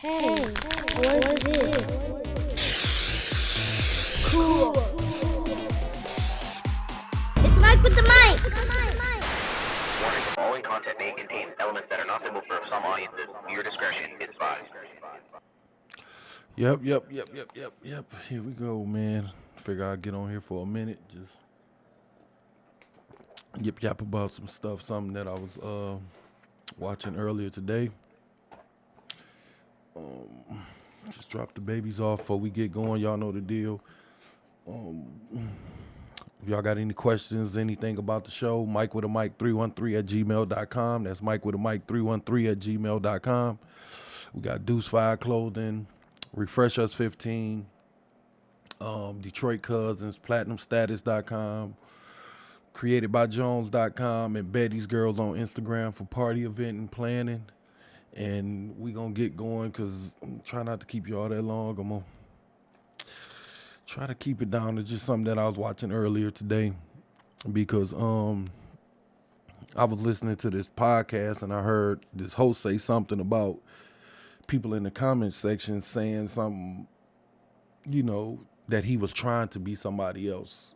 Hey, what is this? Cool. It's Mike with the mic. Warning, the following content may contain elements that are not suitable for some audiences. Your discretion is advised. Yep. Here we go, man. Figure I'd get on here for a minute. Just yap about some stuff, something that I was watching earlier today. Just drop the babies off before we get going. Y'all know the deal. If y'all got any questions, anything about the show, Mike with a mic 313 at gmail.com. That's Mike with a mic 313 at gmail.com. We got Deuce Fire Clothing, Refresh Us 15, Detroit Cousins, PlatinumStatus.com, CreatedByJones.com, and Betty's Girls on Instagram for party event and planning. And we gonna get going because I'm trying not to keep you all that long. I'm gonna try to keep it down to just something that I was watching earlier today because I was listening to this podcast and I heard this host say something about people in the comments section saying something, that he was trying to be somebody else.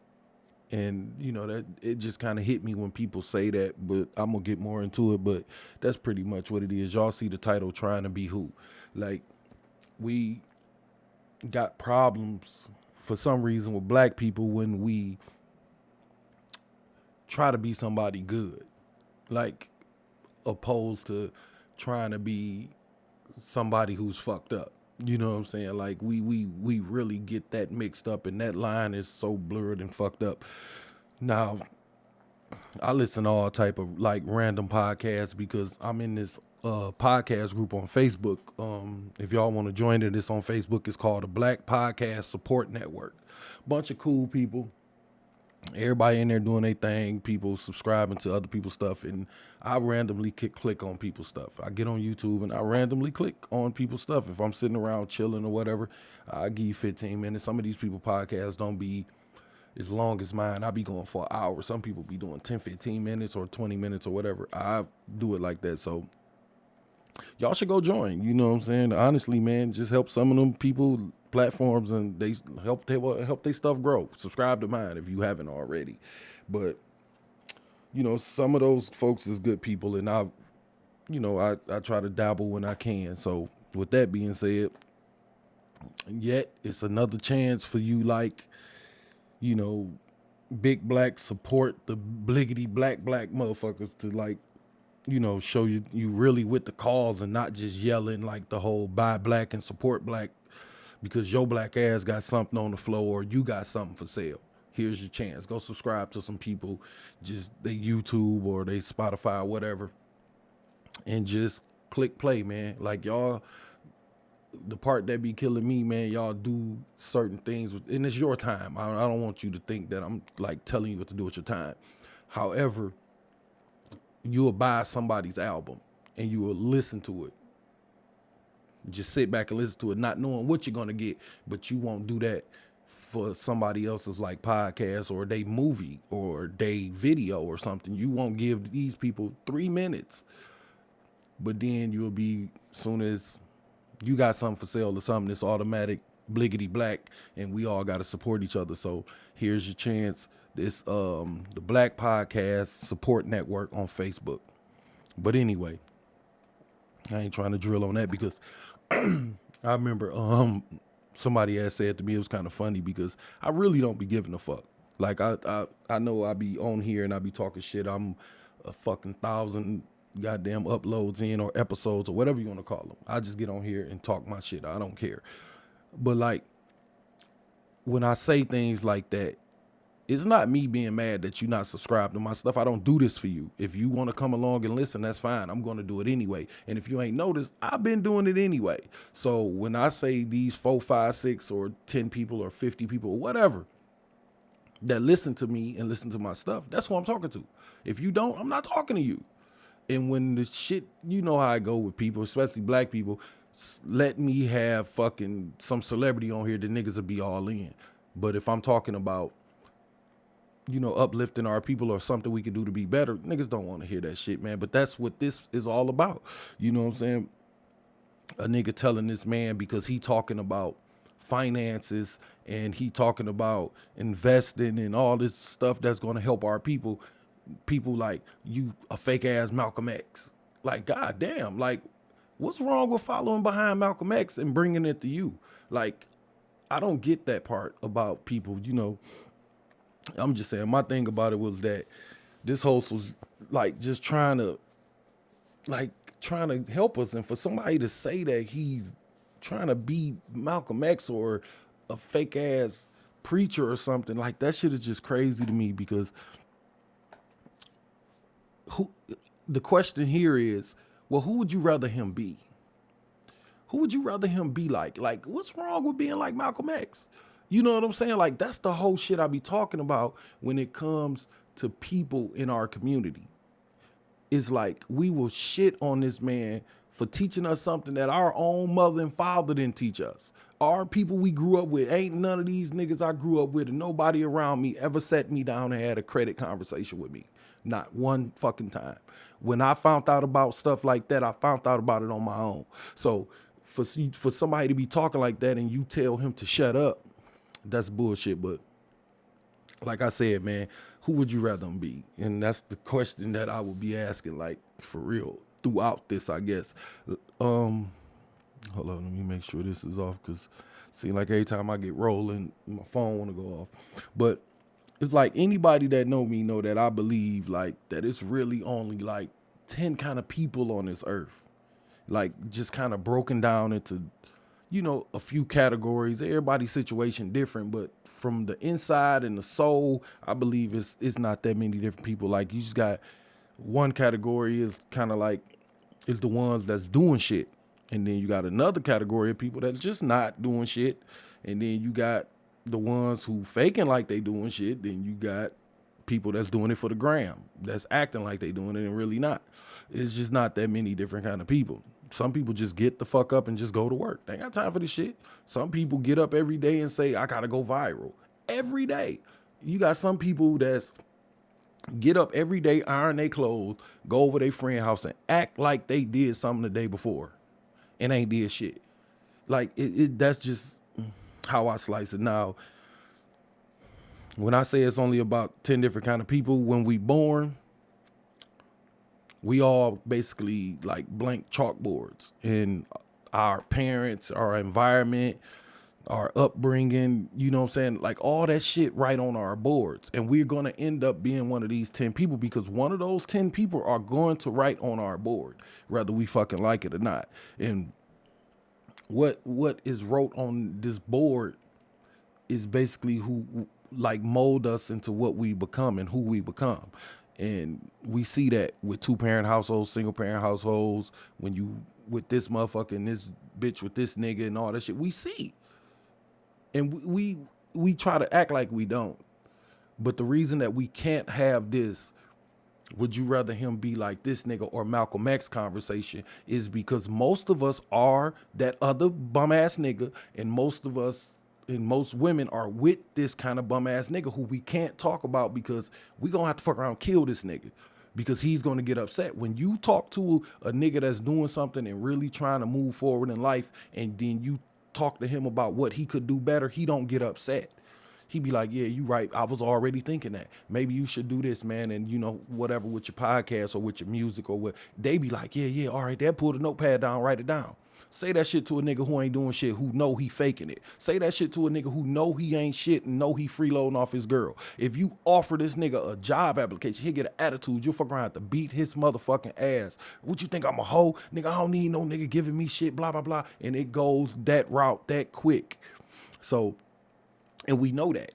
And, that it just kind of hit me when people say that, but I'm going to get more into it. But that's pretty much what it is. Y'all see the title, Trying to Be Who. Like, we got problems for some reason with black people when we try to be somebody good. Like, opposed to trying to be somebody who's fucked up. You know what I'm saying? Like we really get that mixed up, and that line is so blurred and fucked up. Now, I listen to all type of like random podcasts because I'm in this podcast group on Facebook. If y'all want to join it, it's on Facebook. It's called the Black Podcast Support Network. Bunch of cool people. Everybody in there doing their thing, people subscribing to other people's stuff, and I randomly click on people's stuff. I get on YouTube and I randomly click on people's stuff. If I'm sitting around chilling or whatever, I give you 15 minutes. Some of these people podcasts don't be as long as mine. I be going for an hour. Some people be doing 10, 15 minutes or 20 minutes or whatever. I do it like that. So y'all should go join. You know what I'm saying? Honestly, man, just help some of them people platforms and they help their stuff grow. Subscribe to mine if you haven't already. But some of those folks is good people, and I try to dabble when I can. So with that being said, yet it's another chance for you, like, big black support the bliggity black motherfuckers to, like, show you really with the cause and not just yelling like the whole buy black and support black because your black ass got something on the floor or you got something for sale. Here's your chance. Go subscribe to some people, just they YouTube or they Spotify or whatever, and just click play, man. Like y'all, the part that be killing me, man, y'all do certain things, and it's your time. I don't want you to think that I'm like telling you what to do with your time. However, you'll buy somebody's album and you will listen to it. Just sit back and listen to it, not knowing what you're going to get, but you won't do that for somebody else's like podcast or they movie or they video or something. You won't give these people 3 minutes, but then you'll be, soon as you got something for sale or something, it's automatic bliggity black, and we all got to support each other. So here's your chance. This the Black Podcast Support Network on Facebook. But anyway, I ain't trying to drill on that because I remember somebody had said to me, it was kind of funny because I really don't be giving a fuck. Like I know I be on here and I be talking shit. I'm a fucking 1,000 goddamn uploads in or episodes or whatever you want to call them. I just get on here and talk my shit. I don't care. But like when I say things like that, it's not me being mad that you're not subscribed to my stuff. I don't do this for you. If you want to come along and listen, that's fine. I'm going to do it anyway. And if you ain't noticed, I've been doing it anyway. So when I say these 4, 5, 6 or 10 people or 50 people or whatever that listen to me and listen to my stuff, that's who I'm talking to. If you don't, I'm not talking to you. And when the shit, you know how I go with people, especially black people, let me have fucking some celebrity on here, the niggas will be all in. But if I'm talking about uplifting our people or something we could do to be better, niggas don't want to hear that shit, man. But that's what this is all about. You know what I'm saying? a nigga telling this man because he talking about finances and he talking about investing and all this stuff that's going to help our people like you a fake ass Malcolm X. Like, goddamn, like what's wrong with following behind Malcolm X and bringing it to you? Like, I don't get that part about people, you know. I'm just saying, my thing about it was that this host was like just trying to help us, and for somebody to say that he's trying to be Malcolm X or a fake ass preacher or something, like that shit is just crazy to me, because the question here is, well, who would you rather him be? Who would you rather him be like? Like, what's wrong with being like Malcolm X? You know what I'm saying? Like, that's the whole shit I be talking about when it comes to people in our community. It's like we will shit on this man for teaching us something that our own mother and father didn't teach us. Our people we grew up with, ain't none of these niggas I grew up with, and nobody around me ever sat me down and had a credit conversation with me. Not one fucking time. When I found out about stuff like that, I found out about it on my own. So for somebody to be talking like that and you tell him to shut up, that's bullshit. But like I said, man, who would you rather be? And that's the question that I would be asking, like, for real, throughout this, I guess. Hold on, let me make sure this is off, because it seems like every time I get rolling, my phone want to go off. But it's like, anybody that know me know that I believe, like, that it's really only like 10 kind of people on this earth. Like, just kind of broken down into, you know, a few categories. Everybody's situation different, but from the inside and the soul, I believe it's not that many different people. Like, you just got one category is kind of like, is the ones that's doing shit. And then you got another category of people that's just not doing shit. And then you got the ones who faking like they doing shit. Then you got people that's doing it for the gram, that's acting like they doing it and really not. It's just not that many different kind of people. Some people just get the fuck up and just go to work. They ain't got time for this shit. Some people get up every day and say, I gotta go viral. Every day. You got some people that's get up every day, iron their clothes, go over their friend's house and act like they did something the day before and ain't did shit. Like, that's just how I slice it. Now, when I say it's only about 10 different kind of people, when we born, we all basically like blank chalkboards, and our parents, our environment, our upbringing, you know what I'm saying? Like, all that shit right on our boards. And we're going to end up being one of these 10 people, because one of those 10 people are going to write on our board, whether we fucking like it or not. And what is wrote on this board is basically who like mold us into what we become and who we become. And we see that with 2-parent households, single-parent households, when you with this motherfucker and this bitch with this nigga and all that shit, we see. And we try to act like we don't. But the reason that we can't have this, would you rather him be like this nigga or Malcolm X conversation, is because most of us are that other bum-ass nigga, and most of us and most women are with this kind of bum ass nigga who we can't talk about, because we gonna have to fuck around and kill this nigga, because he's gonna get upset. When you talk to a nigga that's doing something and really trying to move forward in life, and then you talk to him about what he could do better, he don't get upset. He be like, yeah, you right. I was already thinking that. Maybe you should do this, man. And, you know, whatever with your podcast or with your music or what. They be like, yeah, all right, Dad, pull the notepad down, write it down. Say that shit to a nigga who ain't doing shit, who know he faking it. Say that shit to a nigga who know he ain't shit and know he freeloading off his girl. If you offer this nigga a job application, he'll get an attitude. You'll fuck around have to beat his motherfucking ass. What you think, I'm a hoe? Nigga, I don't need no nigga giving me shit, blah, blah, blah. And it goes that route that quick. So, and we know that.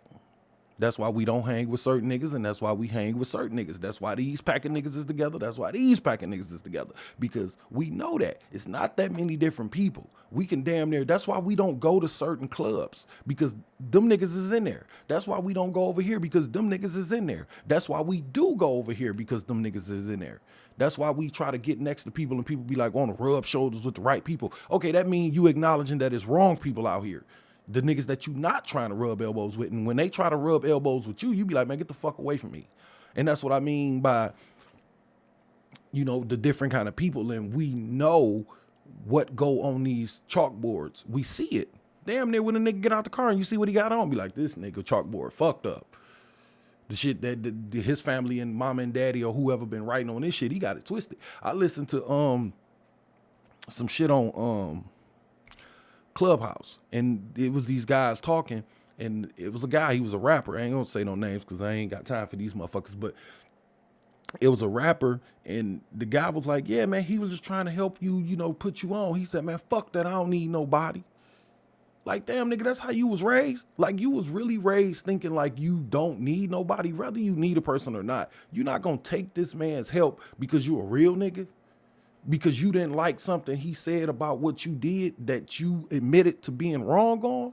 That's why we don't hang with certain niggas, and that's why we hang with certain niggas. That's why these packing niggas is together. That's why these packing niggas is together. Because we know that. It's not that many different people. We can damn near, that's why we don't go to certain clubs, because them niggas is in there. That's why we don't go over here, because them niggas is in there. That's why we do go over here, because them niggas is in there. That's why we try to get next to people, and people be like, want to rub shoulders with the right people. Okay, that means you acknowledging that it's wrong people out here. The niggas that you not trying to rub elbows with. And when they try to rub elbows with you, you be like, man, get the fuck away from me. And that's what I mean by, you know, the different kind of people. And we know what go on these chalkboards. We see it. Damn near when a nigga get out the car and you see what he got on, be like, this nigga chalkboard fucked up. The shit that his family and mom and daddy or whoever been writing on this shit, he got it twisted. I listened to some shit on Clubhouse, and it was these guys talking, and it was a guy, he was a rapper. I ain't gonna say no names because I ain't got time for these motherfuckers, but it was a rapper, and the guy was like, yeah, man, he was just trying to help you, you know, put you on. He said, man, fuck that, I don't need nobody. Like, damn, nigga, that's how you was raised? Like, you was really raised thinking like you don't need nobody, whether you need a person or not. You're not gonna take this man's help because you a real nigga? Because you didn't like something he said about what you did that you admitted to being wrong on?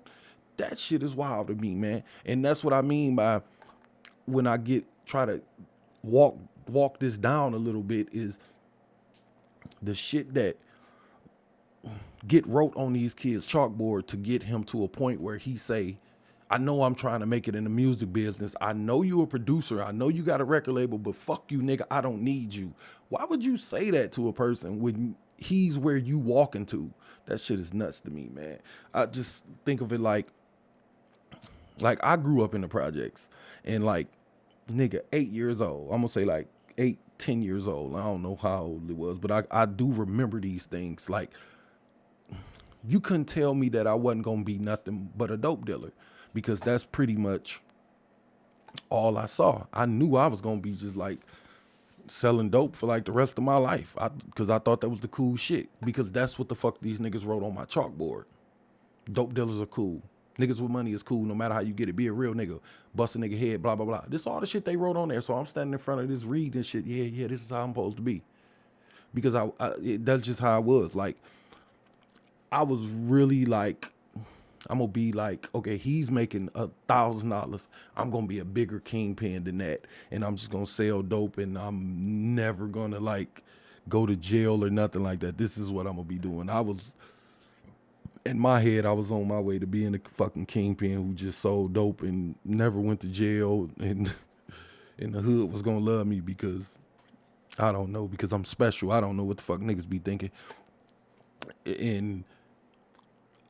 That shit is wild to me, man. And that's what I mean by when I try to walk this down a little bit, is the shit that get wrote on these kids' chalkboard to get him to a point where he say, I know I'm trying to make it in the music business. I know you a producer. I know you got a record label, but fuck you, nigga. I don't need you. Why would you say that to a person when he's where you walking to? That shit is nuts to me, man. I just think of it like I grew up in the projects, and like, nigga, 8 years old. I'm gonna say like 8, 10 years old. I don't know how old it was, but I do remember these things. Like, you couldn't tell me that I wasn't gonna be nothing but a dope dealer, because that's pretty much all I saw. I knew I was gonna be just like selling dope for like the rest of my life, because I thought that was the cool shit, because that's what the fuck these niggas wrote on my chalkboard. Dope dealers are cool. Niggas with money is cool, no matter how you get it. Be a real nigga. Bust a nigga head, blah, blah, blah. This all the shit they wrote on there. So I'm standing in front of this reading shit. Yeah, this is how I'm supposed to be. Because that's just how I was. Like, I was really like, I'm gonna be like, okay, he's making $1,000. I'm gonna be a bigger kingpin than that, and I'm just gonna sell dope, and I'm never gonna like go to jail or nothing like that. This is what I'm gonna be doing. I was, in my head, I was on my way to being a fucking kingpin who just sold dope and never went to jail, and in the hood was gonna love me because I don't know, because I'm special. I don't know what the fuck niggas be thinking. And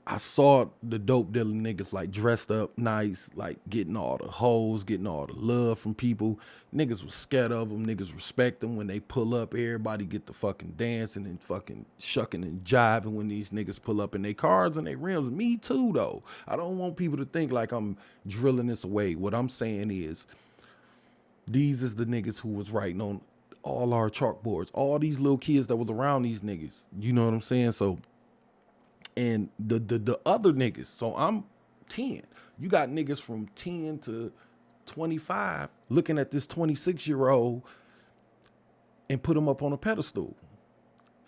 I saw the dope dealing niggas like dressed up nice, like getting all the hoes, getting all the love from people. Niggas was scared of them. Niggas respect them when they pull up. Everybody get the fucking dancing and fucking shucking and jiving when these niggas pull up in their cars and their rims. Me too, though. I don't want people to think like I'm drilling this away. What I'm saying is, these is the niggas who was writing on all our chalkboards. All these little kids that was around these niggas. You know what I'm saying? So, and the other niggas, so I'm 10. You got niggas from 10 to 25 looking at this 26-year-old and put him up on a pedestal.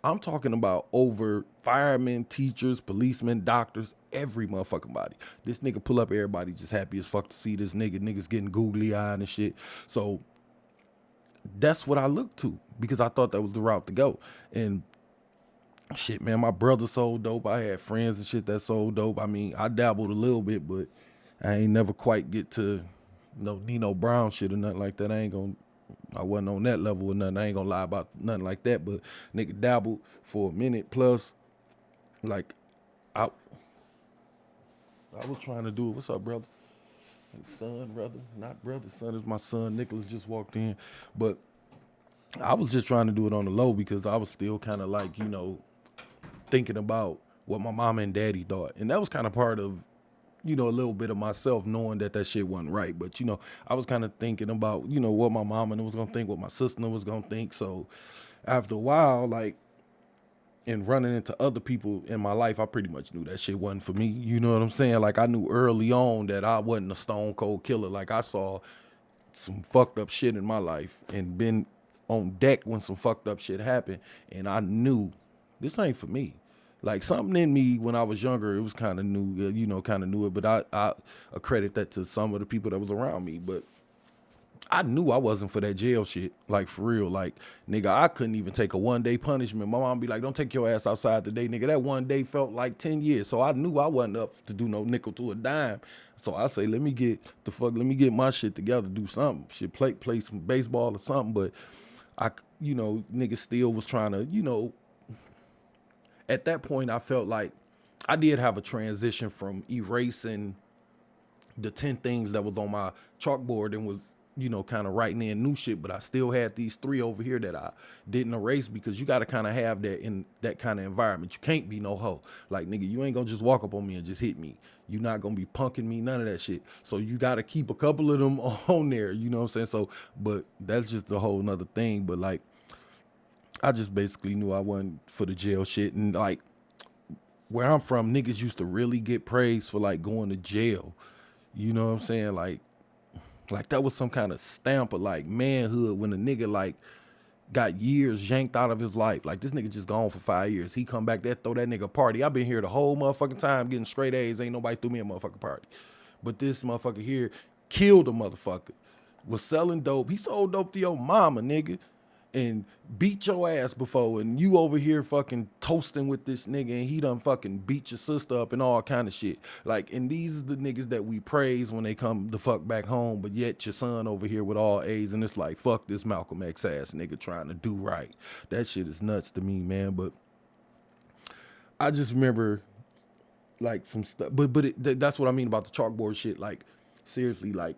I'm talking about over firemen, teachers, policemen, doctors, every motherfucking body. This nigga pull up, everybody just happy as fuck to see this nigga. Niggas getting googly eyed and shit. So that's what I looked to, because I thought that was the route to go. And shit, man, my brother sold dope. I had friends and shit that sold dope. I mean, I dabbled a little bit, but I ain't never quite get to no Nino Brown shit or nothing like that. I wasn't on that level or nothing. I ain't gonna lie about nothing like that, but nigga dabbled for a minute plus. Like, I was trying to do it. What's up, brother? Son, brother, not brother. Son is my son. Nicholas just walked in, but I was just trying to do it on the low because I was still kind of like, you know, thinking about what my mama and daddy thought. And that was kind of part of, you know, a little bit of myself knowing that shit wasn't right. But, you know, I was kind of thinking about, you know, what my mama was going to think, what my sister was going to think. So after a while, like, and running into other people in my life, I pretty much knew that shit wasn't for me. You know what I'm saying? Like, I knew early on that I wasn't a stone cold killer. Like, I saw some fucked up shit in my life and been on deck when some fucked up shit happened. And I knew this ain't for me. Like, something in me when I was younger, it was kind of new, you know, kind of knew it. But I accredit that to some of the people that was around me. But I knew I wasn't for that jail shit, like, for real. Like, nigga, I couldn't even take a one-day punishment. My mom be like, don't take your ass outside today, nigga. That one day felt like 10 years. So I knew I wasn't up to do no nickel to a dime. So I say, let me get my shit together, do something. Shit, play some baseball or something. But I, you know, nigga still was trying to, you know, at that point, I felt like I did have a transition from erasing the 10 things that was on my chalkboard and was, kind of writing in new shit, but I still had these 3 over here that I didn't erase, because you got to kind of have that in that kind of environment. You can't be no hoe. Like, nigga, you ain't gonna just walk up on me and just hit me. You're not gonna be punking me, none of that shit. So you got to keep a couple of them on there, you know what I'm saying? So, but that's just a whole nother thing. But like, I just basically knew I wasn't for the jail shit. And like, where I'm from, niggas used to really get praised for like going to jail. You know what I'm saying? Like that was some kind of stamp of like manhood when a nigga like got years yanked out of his life. Like, this nigga just gone for 5 years. He come back there, throw that nigga a party. I've been here the whole motherfucking time getting straight A's. Ain't nobody threw me a motherfucking party. But this motherfucker here killed a motherfucker. Was selling dope. He sold dope to your mama, nigga. And beat your ass before, and you over here fucking toasting with this nigga, and he done fucking beat your sister up and all kind of shit. Like, and these are the niggas that we praise when they come the fuck back home, but yet your son over here with all A's, and it's like, fuck this Malcolm X ass nigga trying to do right. That shit is nuts to me, man. But I just remember like some stuff, but that's what I mean about the chalkboard shit. Like, seriously, like,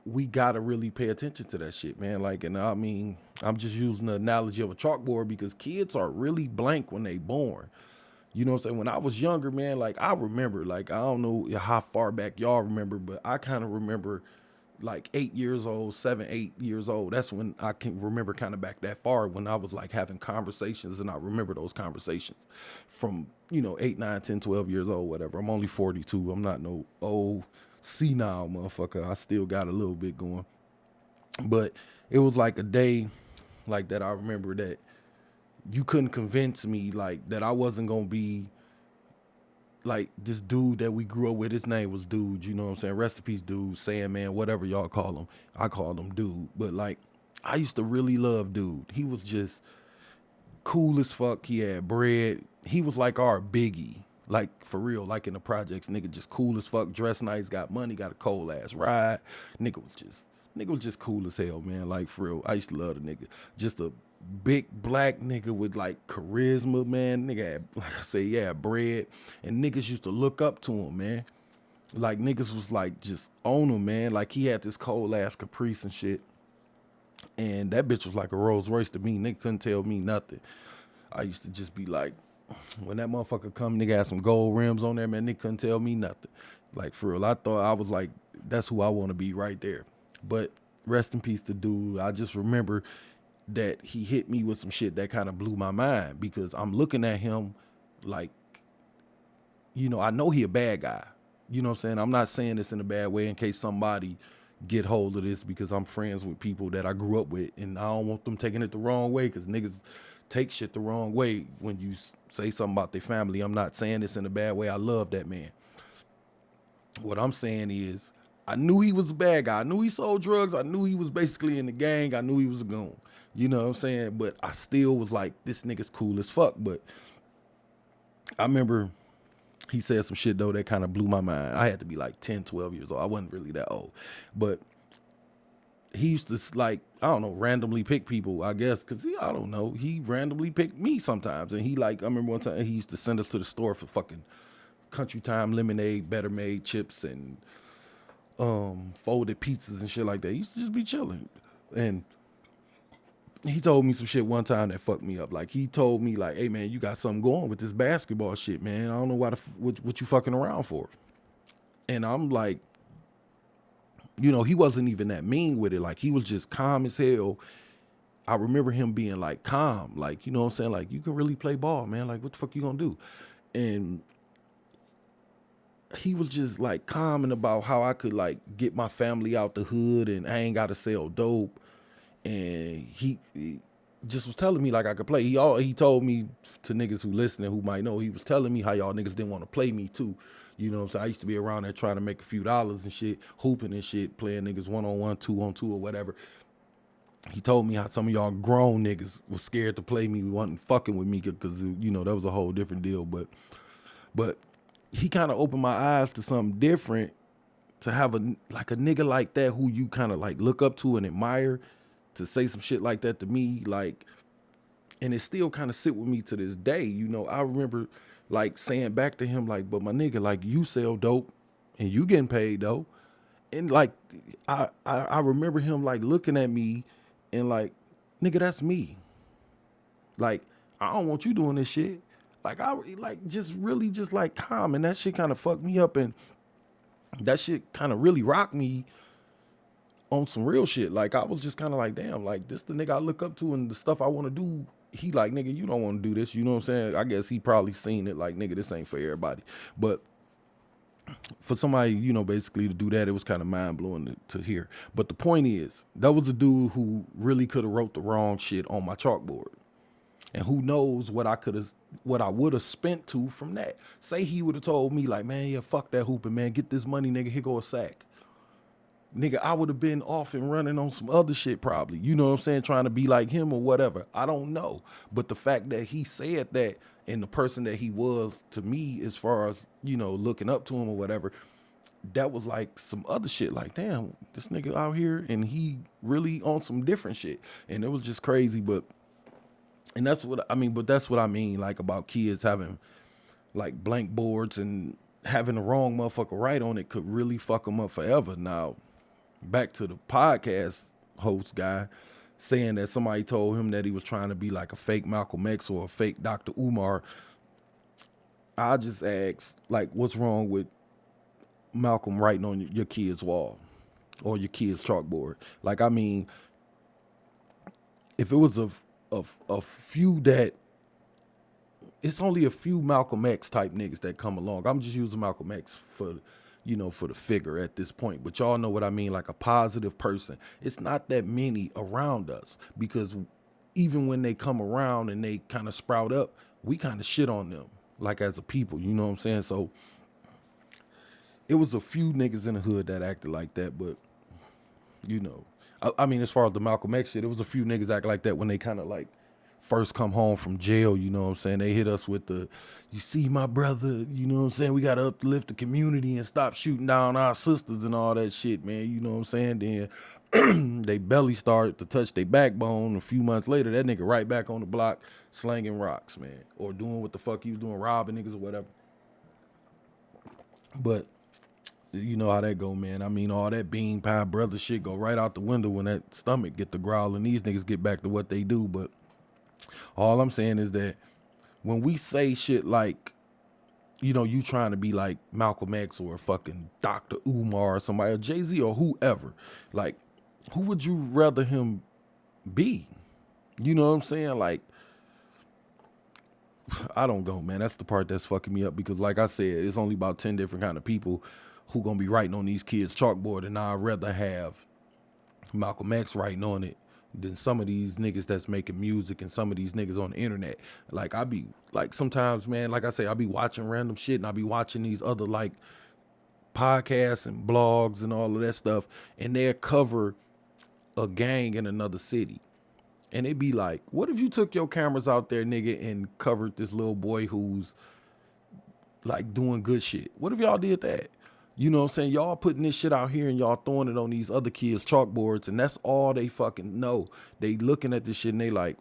we gotta really pay attention to that shit, man. Like, and I mean, I'm just using the analogy of a chalkboard because kids are really blank when they born. You know what I'm saying? When I was younger, man, like, I remember, like, I don't know how far back y'all remember, but I kind of remember like 8 years old, 7, 8 years old. That's when I can remember kind of back that far, when I was like having conversations, and I remember those conversations from, 8, 9, 10, 12 years old, whatever. I'm only 42. I'm not no old senile motherfucker. I still got a little bit going. But it was like a day like that I remember that you couldn't convince me like that I wasn't gonna be like this dude that we grew up with. His name was Dude, you know what I'm saying? Rest in peace, Dude, Sandman, whatever y'all call him. I called him Dude. But like, I used to really love Dude. He was just cool as fuck. He had bread. He was like our Biggie. Like, for real, like in the projects, nigga just cool as fuck, dressed nice, got money, got a cold ass ride. Nigga was just cool as hell, man. Like, for real, I used to love the nigga. Just a big black nigga with like charisma, man. Nigga had, like I say, yeah, bread. And niggas used to look up to him, man. Like, niggas was like just on him, man. Like, he had this cold ass Caprice and shit. And that bitch was like a Rolls Royce to me. Nigga couldn't tell me nothing. I used to just be like, when that motherfucker come, nigga had some gold rims on there, man, nigga couldn't tell me nothing. Like, for real, I thought I was like, that's who I want to be right there. But rest in peace to Dude. I just remember that he hit me with some shit that kind of blew my mind, because I'm looking at him like, I know he a bad guy. You know what I'm saying? I'm not saying this in a bad way in case somebody get hold of this, because I'm friends with people that I grew up with, and I don't want them taking it the wrong way, because niggas take shit the wrong way when you say something about their family. I'm not saying this in a bad way. I love that man. What I'm saying is, I knew he was a bad guy. I knew he sold drugs. I knew he was basically in the gang. I knew he was a goon. You know what I'm saying? But I still was like, this nigga's cool as fuck. But I remember he said some shit, though, that kind of blew my mind. I had to be like 10, 12 years old. I wasn't really that old. But he used to, like, I don't know, randomly pick people, I guess, because I don't know. He randomly picked me sometimes. And he, like, I remember one time he used to send us to the store for fucking Country Time lemonade, Better Made chips, and folded pizzas and shit like that. He used to just be chilling. And he told me some shit one time that fucked me up. Like, he told me, like, hey, man, you got something going with this basketball shit, man. I don't know what you fucking around for. And I'm like, he wasn't even that mean with it. Like, he was just calm as hell. I remember him being like calm, like, you know what I'm saying? Like, you can really play ball, man. Like, what the fuck you gonna do? And he was just like calming about how I could like get my family out the hood and I ain't gotta sell dope. And he just was telling me like I could play. He told me, to niggas who listening who might know, he was telling me how y'all niggas didn't want to play me too. You know what I'm saying? I used to be around there trying to make a few dollars and shit, hooping and shit, playing niggas 1-on-1, 2-on-2 or whatever. He told me how some of y'all grown niggas was scared to play me, wasn't fucking with me, because, that was a whole different deal. But he kind of opened my eyes to something different, to have a nigga like that who you kind of like look up to and admire, to say some shit like that to me, like, And it still kind of sit with me to this day. You know, I remember like saying back to him, like, but my nigga, like, you sell dope and you getting paid though. And like I remember him like looking at me and like, nigga, that's me. Like, I don't want you doing this shit. Like, I like just really just like calm, and that shit kind of fucked me up, and that shit kind of really rocked me on some real shit. Like, I was just kind of like, damn, like, this the nigga I look up to, and the stuff I want to do. He like, nigga, you don't want to do this. You know what I'm saying? I guess he probably seen it like, nigga, this ain't for everybody. But for somebody, you know, basically to do that, it was kind of mind blowing to hear. But the point is, that was a dude who really could have wrote the wrong shit on my chalkboard. And who knows what I would have spent to from that. Say he would have told me like, man, yeah, fuck that hooping, man. Get this money, nigga. Here go a sack. Nigga, I would have been off and running on some other shit probably. You know what I'm saying? Trying to be like him or whatever. I don't know. But the fact that he said that, and the person that he was to me, as far as, you know, looking up to him or whatever, that was like some other shit. Like, damn, this nigga out here and he really on some different shit. And it was just crazy. And that's what I mean, but that's what I mean, like, about kids having like blank boards and having the wrong motherfucker write on it could really fuck them up forever. Now, back to the podcast host guy saying that somebody told him that he was trying to be like a fake Malcolm X or a fake Dr. Umar. I just asked, like, what's wrong with Malcolm writing on your kid's wall or your kid's chalkboard? Like, I mean, if it was a few that, it's only a few Malcolm X type niggas that come along. I'm just using Malcolm X for, you know, for the figure at this point. But y'all know what I mean, like a positive person. It's not that many around us, because even when they come around and they kind of sprout up, we kind of shit on them, like as a people, you know what I'm saying? So it was a few niggas in the hood that acted like that, but, you know, I mean, as far as the Malcolm X shit, it was a few niggas act like that when they kind of like first come home from jail, you know what I'm saying? They hit us with the, you see my brother, you know what I'm saying? We got to uplift the community and stop shooting down our sisters and all that shit, man. You know what I'm saying? Then they belly start to touch their backbone. A few months later, that nigga right back on the block slanging rocks, man. Or doing what the fuck he was doing, robbing niggas or whatever. But you know how that go, man. I mean, all that bean pie brother shit go right out the window when that stomach get the growl and these niggas get back to what they do. But all I'm saying is that when we say shit like, you know, you trying to be like Malcolm X or fucking Dr. Umar or somebody, or Jay-Z or whoever, like, who would you rather him be? You know what I'm saying? Like, I don't go, man. That's the part that's fucking me up, because like I said, it's only about 10 different kind of people who gonna be writing on these kids' chalkboard, and I'd rather have Malcolm X writing on it than some of these niggas that's making music and some of these niggas on the internet. Like, I be like, sometimes, man, like I say, I be watching random shit, and I be watching these other like podcasts and blogs and all of that stuff, and they'll cover a gang in another city. And they be like, what if you took your cameras out there, nigga, and covered this little boy who's like doing good shit? What if y'all did that? You know what I'm saying? Y'all putting this shit out here and y'all throwing it on these other kids' chalkboards, and that's all they fucking know. They looking at this shit and they like,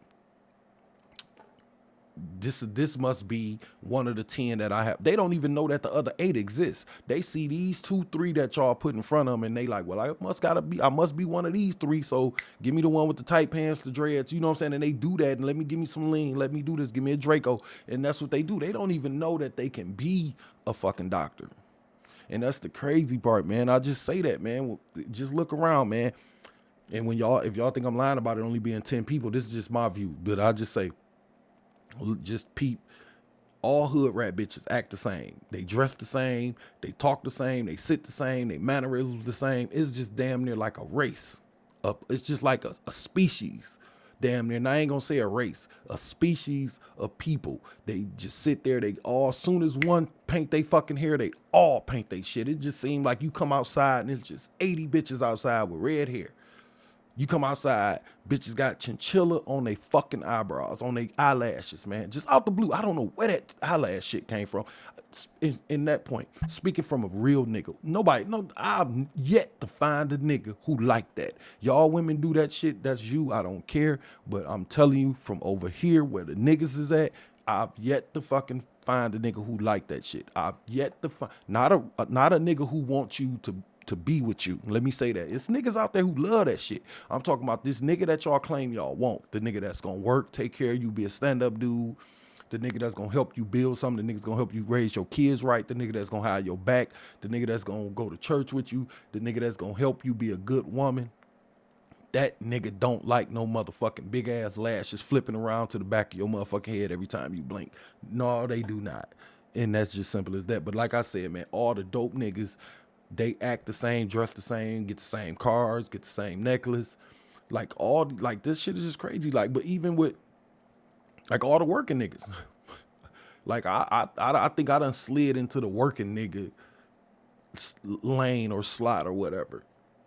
this must be one of the 10 that I have. They don't even know that the other 8 exists. They see these 2, 3 that y'all put in front of them, and they like, well, I must be one of these 3. So give me the one with the tight pants, the dreads. You know what I'm saying? And they do that, and give me some lean. Let me do this. Give me a Draco. And that's what they do. They don't even know that they can be a fucking doctor. And that's the crazy part, man. I just say that, man. Just look around, man. And if y'all think I'm lying about it only being 10 people, this is just my view. But I just say, just peep. All hood rat bitches act the same. They dress the same. They talk the same. They sit the same. They mannerisms the same. It's just damn near like a race. It's just like a species. Damn near. And I ain't gonna say a race. A species of people. They just sit there. They all, as soon as one paint they fucking hair, they all paint they shit. It just seemed like you come outside and it's just 80 bitches outside with red hair. You come outside, bitches got chinchilla on their fucking eyebrows, on their eyelashes, man. Just out the blue. I don't know where that eyelash shit came from. In that point, speaking from a real nigga, I've yet to find a nigga who like that. Y'all women do that shit, that's you, I don't care. But I'm telling you, from over here where the niggas is at, I've yet to fucking find a nigga who like that shit. I've yet to find, not a nigga who wants you to be with you. Let me say that. It's niggas out there who love that shit. I'm talking about this nigga that y'all claim y'all want. The nigga that's gonna work, take care of you, be a stand-up dude. The nigga that's gonna help you build something. The nigga's gonna help you raise your kids right. The nigga that's gonna have your back. The nigga that's gonna go to church with you. The nigga that's gonna help you be a good woman. That nigga don't like no motherfucking big ass lashes flipping around to the back of your motherfucking head every time you blink. No, they do not. And that's just simple as that. But like I said, man, all the dope niggas, they act the same, dress the same, get the same cars, get the same necklace. Like this shit is just crazy. Like, but even with like all the working niggas, like I think I done slid into the working nigga lane or slot or whatever.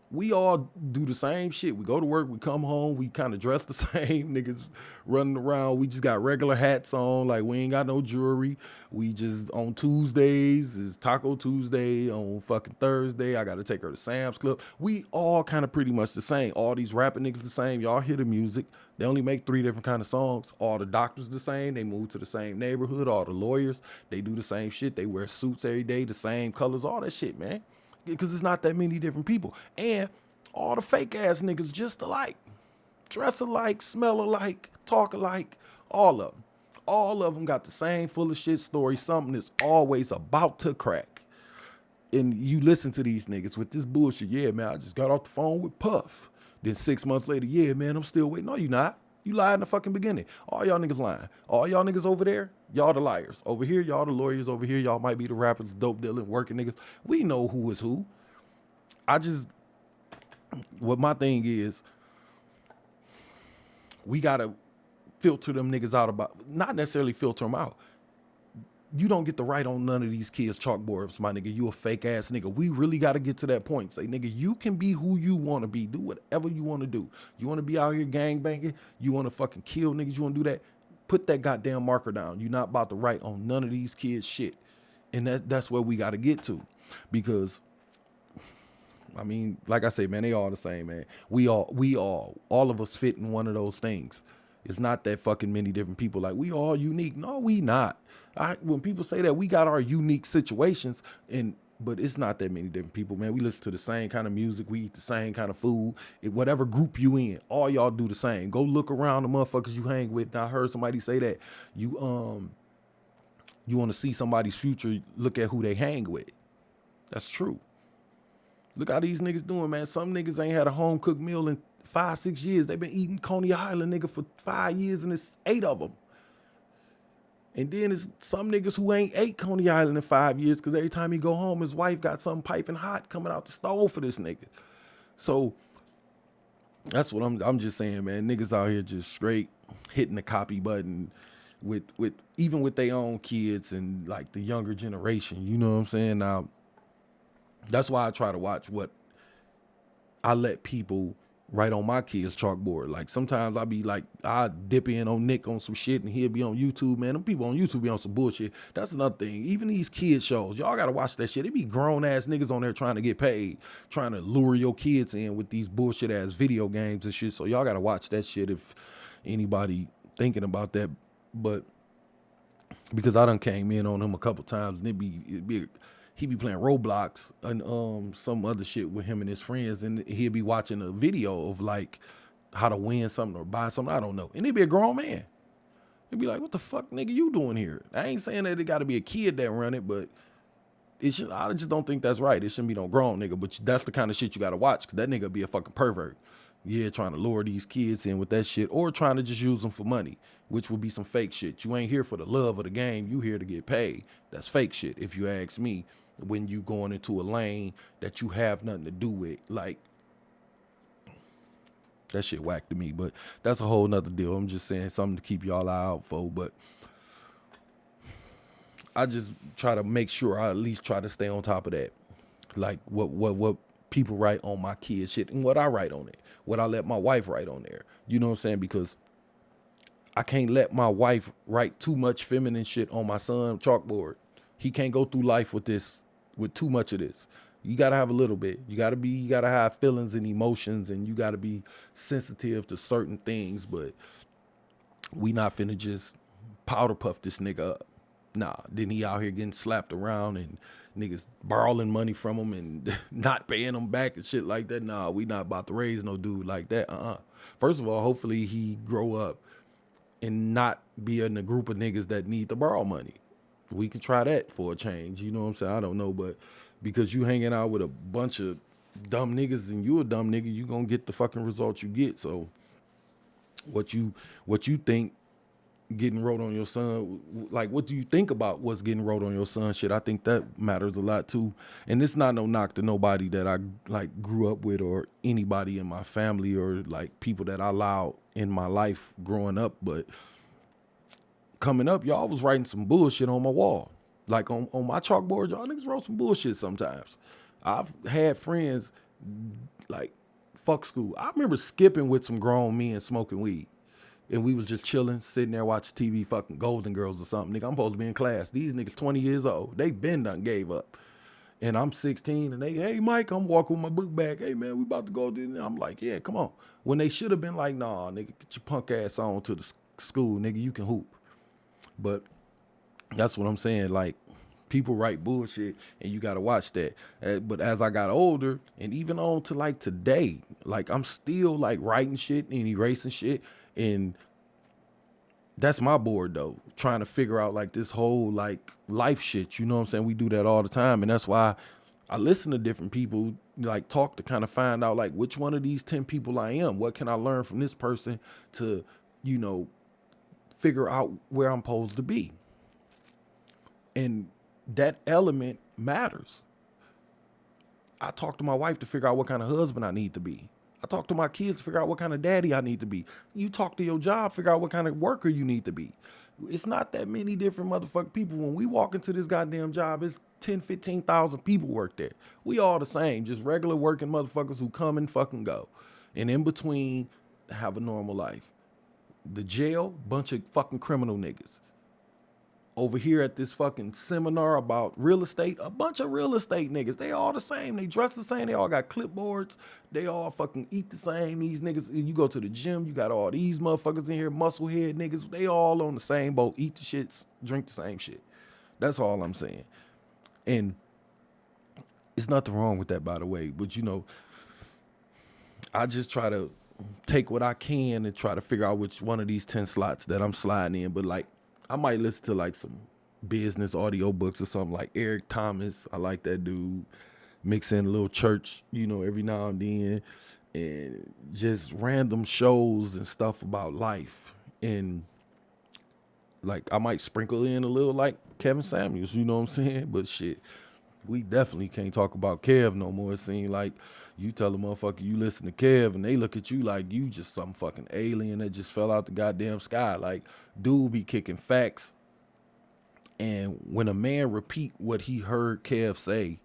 We all do the same shit. We go to work, we come home, we kind of dress the same. Niggas running around. We just got regular hats on. Like, we ain't got no jewelry. We just, on Tuesdays, is Taco Tuesday. On fucking Thursday, I got to take her to Sam's Club. We all kind of pretty much the same. All these rapping niggas the same. Y'all hear the music. They only make 3 different kind of songs. All the doctors the same. They move to the same neighborhood. All the lawyers, they do the same shit. They wear suits every day, the same colors, all that shit, man. Because it's not that many different people. And all the fake ass niggas just alike. Dress alike, smell alike, talk alike, all of them. All of them got the same full of shit story. Something that's always about to crack. And you listen to these niggas with this bullshit. Yeah, man, I just got off the phone with Puff. Then 6 months later, yeah, man, I'm still waiting. No, you not. You lied in the fucking beginning. All y'all niggas lying. All y'all niggas over there, y'all the liars. Over here, y'all the lawyers. Over here, y'all might be the rappers, dope dealing, working niggas. We know who is who. What my thing is, we gotta filter them niggas out not necessarily filter them out. You don't get the right on none of these kids' chalkboards, my nigga. You a fake ass nigga. We really got to get to that point. Say, nigga, you can be who you want to be. Do whatever you want to do. You want to be out here gang banging? You want to fucking kill niggas? You want to do that? Put that goddamn marker down. You're not about to write on none of these kids' shit. And that's where we got to get to. Because, I mean, like I say, man, they all the same, man. All of us fit in one of those things. It's not that fucking many different people. Like, we all unique. No, we not. When people say that, we got our unique situations, but it's not that many different people, man. We listen to the same kind of music. We eat the same kind of food. Whatever group you in, all y'all do the same. Go look around the motherfuckers you hang with. And I heard somebody say that you want to see somebody's future, look at who they hang with. That's true. Look how these niggas doing, man. Some niggas ain't had a home cooked meal in 5-6 years. They've been eating Coney Island, nigga, for 5 years, and it's 8 of them. And then it's some niggas who ain't ate Coney Island in 5 years because every time he go home, his wife got something piping hot coming out the stove for this nigga. So that's what I'm just saying, man. Niggas out here just straight hitting the copy button with even with their own kids and like the younger generation. You know what I'm saying? Now, that's why I try to watch what I let people write on my kids' chalkboard. Like, sometimes I be like, I dip in on Nick on some shit and he'll be on YouTube, man. Them people on YouTube be on some bullshit. That's another thing. Even these kid shows, y'all gotta watch that shit. It be grown ass niggas on there trying to get paid, trying to lure your kids in with these bullshit ass video games and shit. So y'all gotta watch that shit if anybody thinking about that. But because I done came in on him a couple times and he be playing Roblox and some other shit with him and his friends, and he'll be watching a video of like how to win something or buy something. I don't know. And he'd be a grown man. He'd be like, what the fuck, nigga, you doing here? I ain't saying that it got to be a kid that run it, but I just don't think that's right. It shouldn't be no grown nigga, but that's the kind of shit you got to watch, because that nigga be a fucking pervert. Yeah, trying to lure these kids in with that shit, or trying to just use them for money, which would be some fake shit. You ain't here for the love of the game. You here to get paid. That's fake shit, if you ask me. When you going into a lane that you have nothing to do with, like, that shit whack to me. But that's a whole nother deal. I'm just saying something to keep y'all eye out for. But I just try to make sure I at least try to stay on top of that. Like what people write on my kids shit and what I write on it, what I let my wife write on there. You know what I'm saying? Because I can't let my wife write too much feminine shit on my son chalkboard. He can't go through life with too much of this. You gotta have a little bit. You gotta have feelings and emotions, and you gotta be sensitive to certain things, but we not finna just powder puff this nigga up. Nah, then he out here getting slapped around and niggas borrowing money from him and not paying him back and shit like that. Nah, we not about to raise no dude like that. First of all, hopefully he grow up and not be in a group of niggas that need to borrow money. We can try that for a change. You know what I'm saying? I don't know, but because you hanging out with a bunch of dumb niggas and you a dumb nigga, you gonna get the fucking results you get. So what you think getting wrote on your son, like what do you think about what's getting wrote on your son shit? I think that matters a lot too. And it's not no knock to nobody that I like grew up with or anybody in my family or like people that I allowed in my life growing up, but coming up, y'all was writing some bullshit on my wall. Like on my chalkboard, y'all niggas wrote some bullshit sometimes. I've had friends like fuck school. I remember skipping with some grown men smoking weed. And we was just chilling, sitting there watching TV, fucking Golden Girls or something. Nigga, I'm supposed to be in class. These niggas 20 years old. They been done gave up. And I'm 16 and they, hey, Mike, I'm walking with my book bag. Hey, man, we about to go. I'm like, yeah, come on. When they should have been like, nah, nigga, get your punk ass on to the school, nigga, you can hoop. But that's what I'm saying. Like, people write bullshit and you got to watch that. But as I got older and even on to like today, like I'm still like writing shit and erasing shit. And that's my board though, trying to figure out like this whole like life shit. You know what I'm saying? We do that all the time. And that's why I listen to different people like talk to kind of find out like which one of these 10 people I am. What can I learn from this person to, you know, figure out where I'm supposed to be. And that element matters. I talk to my wife to figure out what kind of husband I need to be. I talk to my kids to figure out what kind of daddy I need to be. You talk to your job, figure out what kind of worker you need to be. It's not that many different motherfucking people. When we walk into this goddamn job, it's 10, 15,000 people work there. We all the same, just regular working motherfuckers who come and fucking go. And in between, have a normal life. The jail, bunch of fucking criminal niggas. Over here at this fucking seminar about real estate, a bunch of real estate niggas. They all the same. They dress the same. They all got clipboards. They all fucking eat the same. These niggas, you go to the gym, you got all these motherfuckers in here, musclehead niggas. They all on the same boat, eat the shits, drink the same shit. That's all I'm saying. And it's nothing wrong with that, by the way. But, you know, I just try to take what I can and try to figure out which one of these 10 slots that I'm sliding in. But, like, I might listen to like some business audio books or something like Eric Thomas. I like that dude. Mix in a little church, you know, every now and then. And just random shows and stuff about life. And like I might sprinkle in a little like Kevin Samuels, you know what I'm saying? But shit, we definitely can't talk about Kev no more. It seems like you tell a motherfucker you listen to Kev and they look at you like you just some fucking alien that just fell out the goddamn sky. Like, dude be kicking facts. And when a man repeat what he heard Kev say,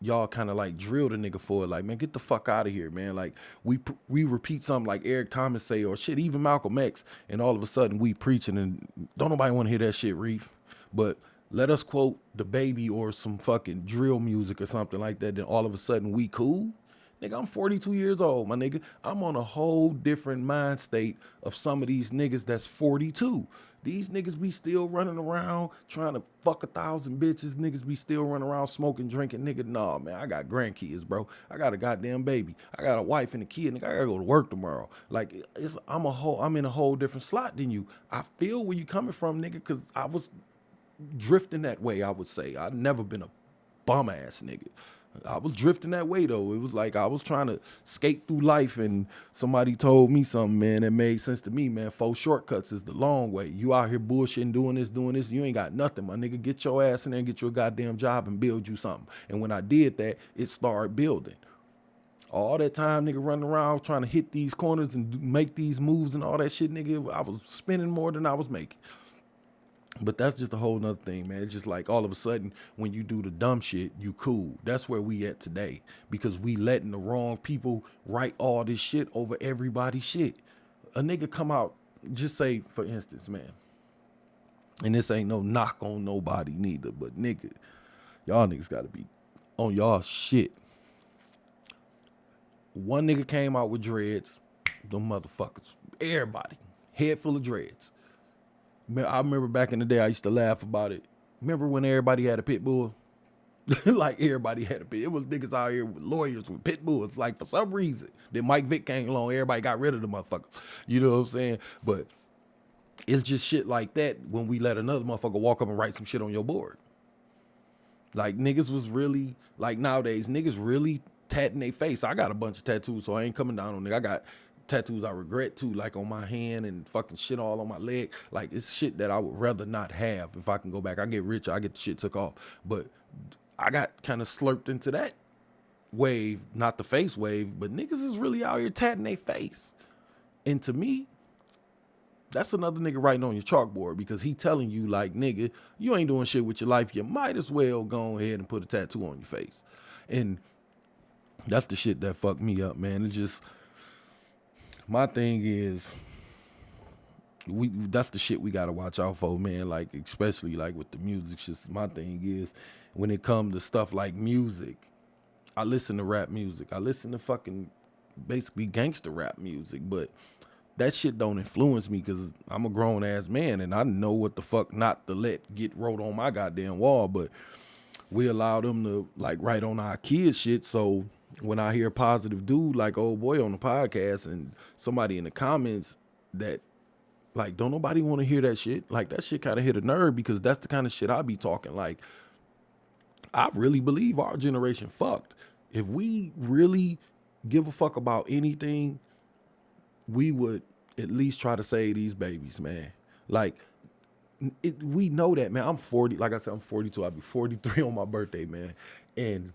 y'all kind of like drill the nigga for it. Like, man, get the fuck out of here, man. Like, we repeat something like Eric Thomas say or shit, even Malcolm X, and all of a sudden we preaching and don't nobody want to hear that shit, Reef. But let us quote the Baby or some fucking drill music or something like that, then all of a sudden we cool. Nigga, I'm 42 years old, my nigga. I'm on a whole different mind state of some of these niggas that's 42. These niggas be still running around trying to fuck 1,000 bitches. Niggas be still running around smoking, drinking. Nigga, nah, man, I got grandkids, bro. I got a goddamn baby. I got a wife and a kid. Nigga, I gotta go to work tomorrow. Like, I'm in a whole different slot than you. I feel where you coming from, nigga, because I was drifting that way, I would say. I've never been a bum ass nigga. I was drifting that way though. It was like I was trying to skate through life and somebody told me something, man, that made sense to me, man. 4 shortcuts is the long way. You out here bullshitting, doing this, you ain't got nothing, my nigga. Get your ass in there and get you a goddamn job and build you something. And when I did that, it started building. All that time, nigga, running around trying to hit these corners and make these moves and all that shit, nigga, I was spending more than I was making. But that's just a whole nother thing, man. It's just like all of a sudden when you do the dumb shit, you cool. That's where we at today because we letting the wrong people write all this shit over everybody's shit. A nigga come out, just say, for instance, man, and this ain't no knock on nobody neither, but nigga, y'all niggas gotta be on y'all shit. One nigga came out with dreads, them motherfuckers, everybody, head full of dreads. I remember back in the day, I used to laugh about it. Remember when everybody had a pit bull? Like everybody had a pit. It was niggas out here with lawyers with pit bulls. Like for some reason, then Mike Vick came along, everybody got rid of the motherfuckers. You know what I'm saying? But it's just shit like that when we let another motherfucker walk up and write some shit on your board. Like niggas was really, like nowadays, niggas really tatting their face. I got a bunch of tattoos, so I ain't coming down on nigga. I got tattoos I regret too, like on my hand and fucking shit all on my leg. Like it's shit that I would rather not have. If I can go back, I get rich, I get the shit took off. But I got kind of slurped into that wave, not the face wave, but niggas is really out here tatting their face. And to me, that's another nigga writing on your chalkboard because he telling you like, nigga, you ain't doing shit with your life. You might as well go ahead and put a tattoo on your face. And that's the shit that fucked me up, man. It's just, my thing is, that's the shit we gotta watch out for, man. Like, especially like with the music. Just my thing is, when it comes to stuff like music, I listen to rap music. I listen to fucking basically gangster rap music, but that shit don't influence me because I'm a grown ass man and I know what the fuck not to let get wrote on my goddamn wall. But we allow them to like write on our kids shit. So when I hear a positive dude like old boy on the podcast and somebody in the comments that like don't nobody want to hear that shit, like that shit kind of hit a nerve because that's the kind of shit I be talking. Like I really believe our generation fucked. If we really give a fuck about anything, we would at least try to save these babies, man. Like, we know that, man. I'm 40. Like I said, I'm 42. I'll be 43 on my birthday, man. And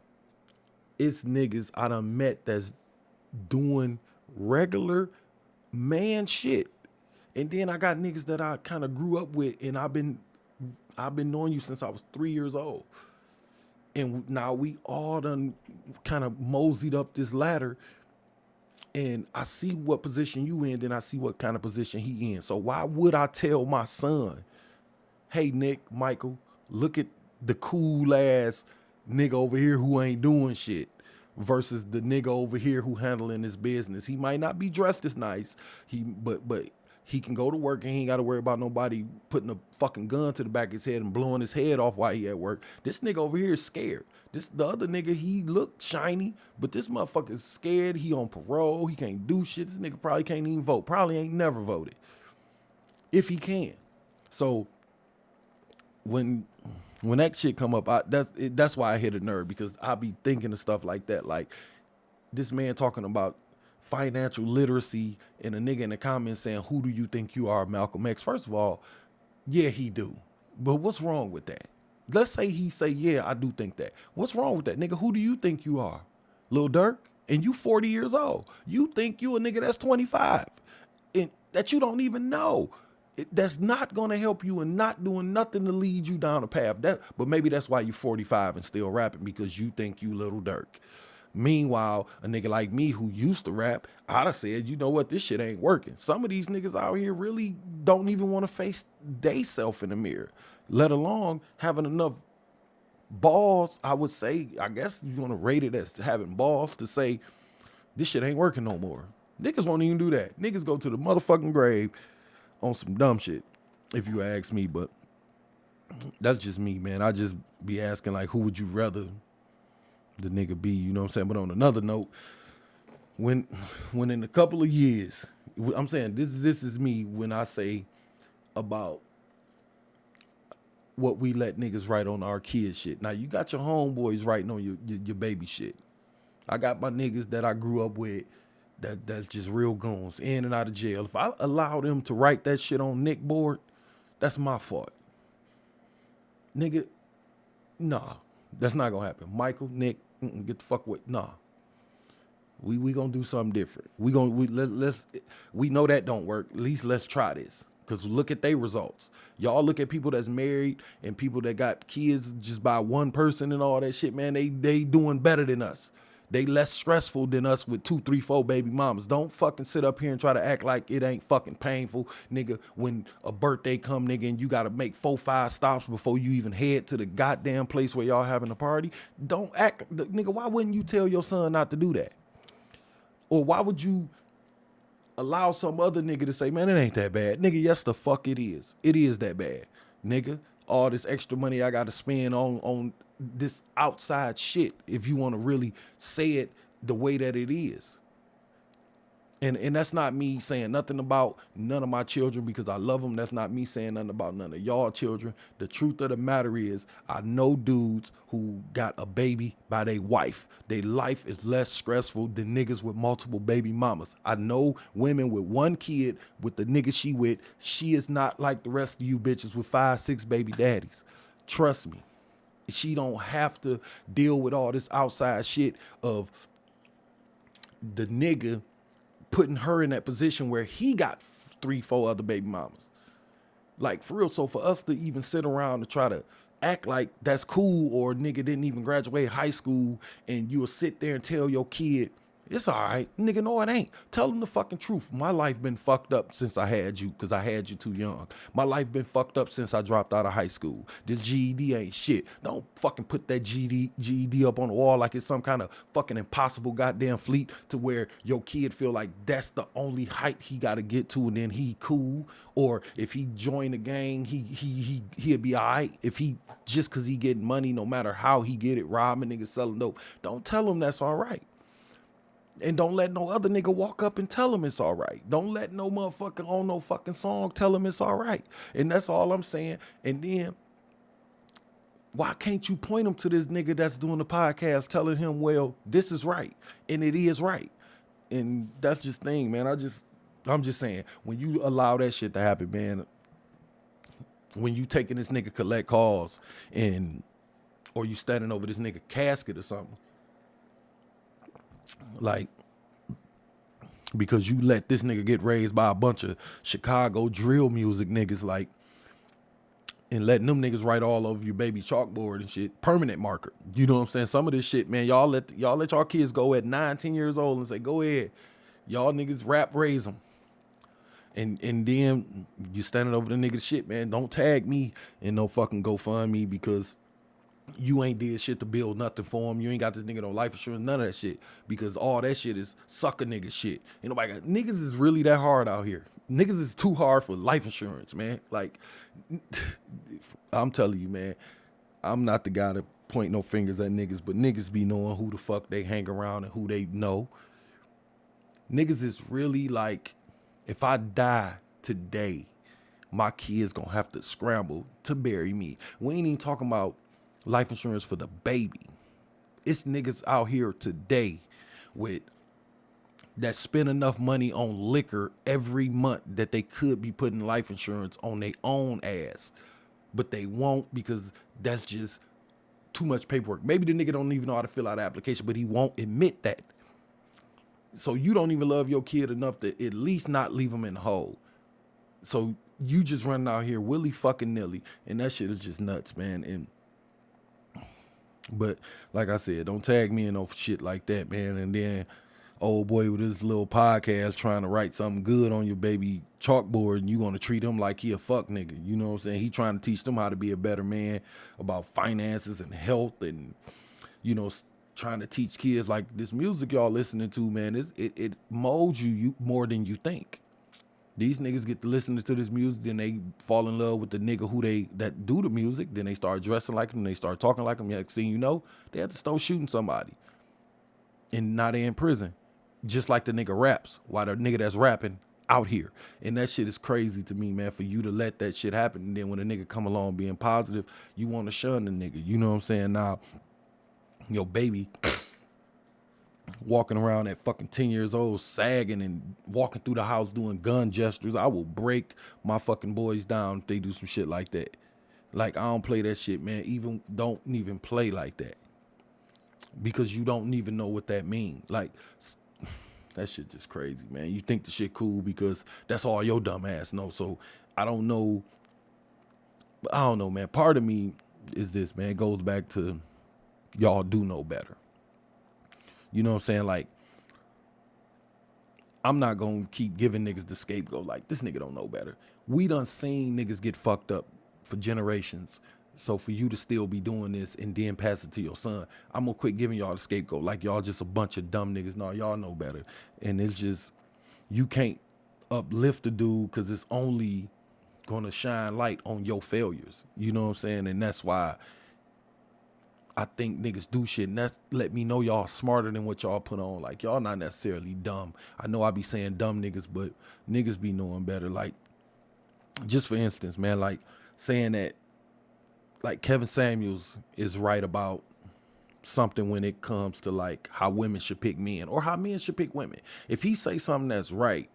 it's niggas I done met that's doing regular man shit. And then I got niggas that I kind of grew up with, and I've been knowing you since I was 3 years old. And now we all done kind of moseyed up this ladder. And I see what position you in, then I see what kind of position he in. So why would I tell my son, hey, Nick, Michael, look at the cool ass nigga over here who ain't doing shit versus the nigga over here who handling his business. He might not be dressed as nice, but he can go to work and he ain't got to worry about nobody putting a fucking gun to the back of his head and blowing his head off while he at work. This nigga over here is scared. The other nigga, he looked shiny, but this motherfucker is scared. He on parole. He can't do shit. This nigga probably can't even vote. Probably ain't never voted. If he can. So when that shit come up, that's why I hit a nerve, because I be thinking of stuff like that. Like this man talking about financial literacy and a nigga in the comments saying, who do you think you are, Malcolm X? First of all, yeah, he do. But what's wrong with that? Let's say he say, yeah, I do think that. What's wrong with that? Nigga, who do you think you are? Lil Durk? And you 40 years old. You think you a nigga that's 25 and that you don't even know. That's not going to help you and not doing nothing to lead you down a path. But maybe that's why you 45 and still rapping, because you think you Lil Durk. Meanwhile, a nigga like me who used to rap, I'd have said, you know what, this shit ain't working. Some of these niggas out here really don't even want to face they self in the mirror, let alone having enough balls, I would say, I guess you want to rate it as having balls to say, this shit ain't working no more. Niggas won't even do that. Niggas go to the motherfucking grave on some dumb shit, if you ask me. But that's just me, man. I just be asking, like, who would you rather the nigga be, you know what I'm saying? But on another note, when in a couple of years, I'm saying this is me when I say about what we let niggas write on our kids shit. Now you got your homeboys writing on your baby shit. I got my niggas that I grew up with that's just real goons, in and out of jail. If I allow them to write that shit on Nick board, that's my fault. Nigga, nah, that's not gonna happen. Michael, Nick, get the fuck with, nah. We gonna do something different. We know that don't work. At least let's try this. Because look at their results. Y'all look at people that's married and people that got kids just by one person and all that shit, man. They doing better than us. They less stressful than us with 2, 3, 4 baby mamas. Don't fucking sit up here and try to act like it ain't fucking painful, nigga, when a birthday come, nigga, and you got to make 4, 5 stops before you even head to the goddamn place where y'all having a party. Don't act, nigga, why wouldn't you tell your son not to do that? Or why would you allow some other nigga to say, man, it ain't that bad? Nigga, yes, the fuck it is. It is that bad. Nigga, all this extra money I got to spend on this outside shit, if you want to really say it the way that it is. And that's not me saying nothing about none of my children because I love them. That's not me saying nothing about none of y'all children. The truth of the matter is I know dudes who got a baby by their wife. Their life is less stressful than niggas with multiple baby mamas. I know women with one kid with the nigga she with. She is not like the rest of you bitches with 5, 6 baby daddies. Trust me. She don't have to deal with all this outside shit of the nigga putting her in that position where he got 3, 4 other baby mamas. Like, for real. So for us to even sit around and try to act like that's cool, or nigga didn't even graduate high school, and you'll sit there and tell your kid, it's all right. Nigga, no, it ain't. Tell them the fucking truth. My life been fucked up since I had you because I had you too young. My life been fucked up since I dropped out of high school. This GED ain't shit. Don't fucking put that GED up on the wall like it's some kind of fucking impossible goddamn fleet to where your kid feel like that's the only height he got to get to and then he cool. Or if he join the gang, he'll be all right. If he, just because he getting money, no matter how he get it, robbing niggas, selling dope, don't tell him that's all right. And don't let no other nigga walk up and tell him it's all right. Don't let no motherfucker on no fucking song tell him it's all right. And that's all I'm saying. And then, why can't you point him to this nigga that's doing the podcast telling him, well, this is right. And it is right. And that's just thing, man. I'm just saying, when you allow that shit to happen, man, when you taking this nigga collect calls or you standing over this nigga casket or something, like, because you let this nigga get raised by a bunch of Chicago drill music niggas, like, and letting them niggas write all over your baby chalkboard and shit, permanent marker. You know what I'm saying? Some of this shit, man, y'all let y'all kids go at 9, 10 years old and say, go ahead. Y'all niggas rap, raise them. And then you standing over the nigga's shit, man. Don't tag me in no fucking GoFundMe because you ain't did shit to build nothing for him. You ain't got this nigga no life insurance, none of that shit. Because all that shit is sucker nigga shit. Ain't nobody got, niggas is really that hard out here. Niggas is too hard for life insurance, man. Like, I'm telling you, man, I'm not the guy to point no fingers at niggas, but niggas be knowing who the fuck they hang around and who they know. Niggas is really like, if I die today, my kids gonna have to scramble to bury me. We ain't even talking about life insurance for the baby. It's niggas out here today with that spend enough money on liquor every month that they could be putting life insurance on their own ass, but they won't because that's just too much paperwork. Maybe the nigga don't even know how to fill out an application, but he won't admit that. So you don't even love your kid enough to at least not leave him in the hole. So you just running out here willy fucking nilly, and that shit is just nuts, man. But like I said, don't tag me in no shit like that, man. And then old boy with his little podcast trying to write something good on your baby chalkboard, and you gonna treat him like he a fuck nigga. You know what I'm saying? He trying to teach them how to be a better man about finances and health, and you know, trying to teach kids like this music y'all listening to, man, it molds you more than you think. These niggas get to listening to this music, then they fall in love with the nigga that do the music, then they start dressing like him, they start talking like him. Next thing you know, they have to start shooting somebody. And now they in prison. Just like the nigga raps, while the nigga that's rapping out here. And that shit is crazy to me, man, for you to let that shit happen. And then when a nigga come along being positive, you want to shun the nigga. You know what I'm saying? Now, your baby walking around at fucking 10 years old, sagging and walking through the house doing gun gestures, I will break my fucking boys down if they do some shit like that. Like, I don't play that shit, man. Don't even play like that. Because you don't even know what that means. Like, that shit just crazy, man. You think the shit cool because that's all your dumb ass know. So I don't know. I don't know, man. Part of me is this, man. It goes back to y'all do know better. You know what I'm saying? Like, I'm not going to keep giving niggas the scapegoat. Like, this nigga don't know better. We done seen niggas get fucked up for generations. So for you to still be doing this and then pass it to your son, I'm going to quit giving y'all the scapegoat. Like, y'all just a bunch of dumb niggas. No, y'all know better. And it's just, you can't uplift the dude because it's only going to shine light on your failures. You know what I'm saying? And that's why I think niggas do shit, and that's let me know y'all smarter than what y'all put on. Like, y'all not necessarily dumb. I know I be saying dumb niggas, but niggas be knowing better. Like, just for instance, man, like saying that, like, Kevin Samuels is right about something when it comes to like how women should pick men or how men should pick women. If he say something that's right,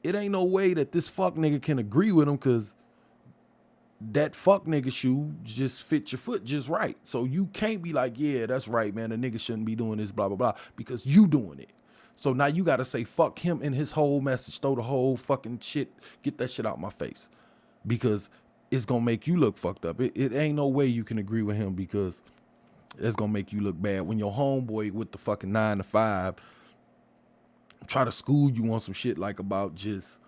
it ain't no way that this fuck nigga can agree with him, because that fuck nigga shoe just fit your foot just right. So you can't be like, yeah, that's right, man. The nigga shouldn't be doing this, blah, blah, blah, because you doing it. So now you got to say fuck him and his whole message, throw the whole fucking shit, get that shit out my face, because it's going to make you look fucked up. It ain't no way you can agree with him, because it's going to make you look bad. When your homeboy with the fucking 9 to 5 try to school you on some shit like about just,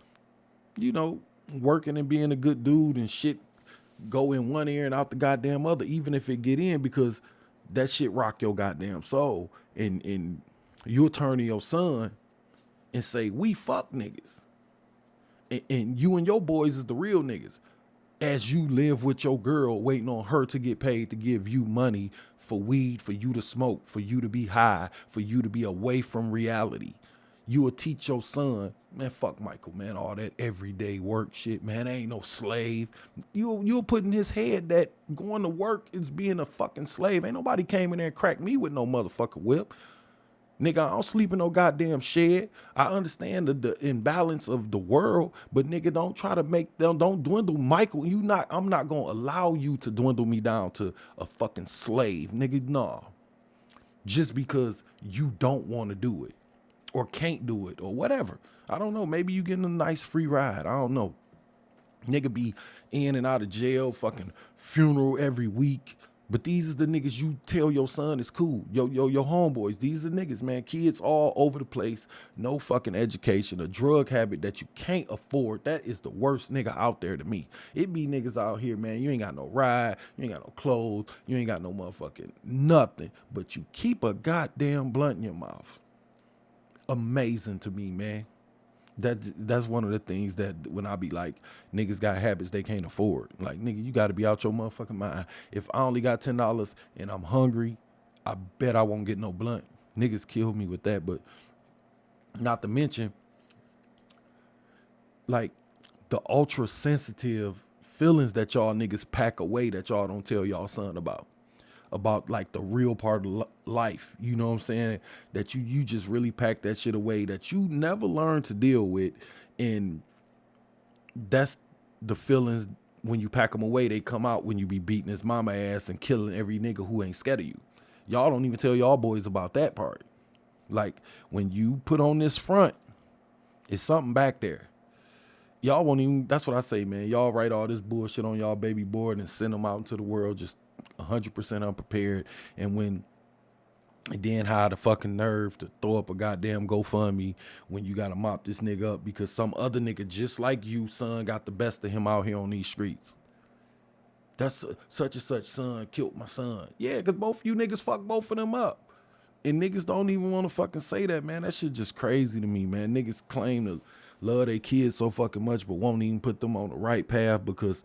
you know, working and being a good dude and shit go in one ear and out the goddamn other, even if it get in, because that shit rock your goddamn soul. And you'll turn to your son and say, we fuck niggas. And you and your boys is the real niggas. As you live with your girl waiting on her to get paid to give you money for weed, for you to smoke, for you to be high, for you to be away from reality. You will teach your son, man, fuck Michael, man, all that everyday work shit, man, ain't no slave. You'll put in his head that going to work is being a fucking slave. Ain't nobody came in there and cracked me with no motherfucking whip. Nigga, I don't sleep in no goddamn shed. I understand the imbalance of the world, but nigga, don't try to make them, don't dwindle Michael. I'm not gonna allow you to dwindle me down to a fucking slave, nigga, nah. Just because you don't want to do it, or can't do it, or whatever. I don't know. Maybe you getting a nice free ride. I don't know. Nigga be in and out of jail, fucking funeral every week. But these are the niggas you tell your son is cool. Your homeboys, these are the niggas, man. Kids all over the place. No fucking education. A drug habit that you can't afford. That is the worst nigga out there to me. It be niggas out here, man. You ain't got no ride. You ain't got no clothes. You ain't got no motherfucking nothing. But you keep a goddamn blunt in your mouth. Amazing to me, man. That's one of the things that when I be like, niggas got habits they can't afford. Like, nigga, you got to be out your motherfucking mind. If I only got $10 and I'm hungry, I bet I won't get no blunt. Niggas kill me with that. But not to mention, like, the ultra sensitive feelings that y'all niggas pack away that y'all don't tell y'all son about like the real part of life, you know what I'm saying? That you just really pack that shit away that you never learn to deal with. And that's the feelings when you pack them away, they come out when you be beating his mama ass and killing every nigga who ain't scared of you. Y'all don't even tell y'all boys about that part. Like, when you put on this front, it's something back there. Y'all won't even, that's what I say, man. Y'all write all this bullshit on y'all baby board and send them out into the world just 100% unprepared, and then have the fucking nerve to throw up a goddamn GoFundMe when you gotta mop this nigga up because some other nigga just like you, son, got the best of him out here on these streets. That's such and such son killed my son. Yeah, because both you niggas fuck both of them up. And niggas don't even want to fucking say that, man. That shit just crazy to me, man. Niggas claim to love their kids so fucking much but won't even put them on the right path because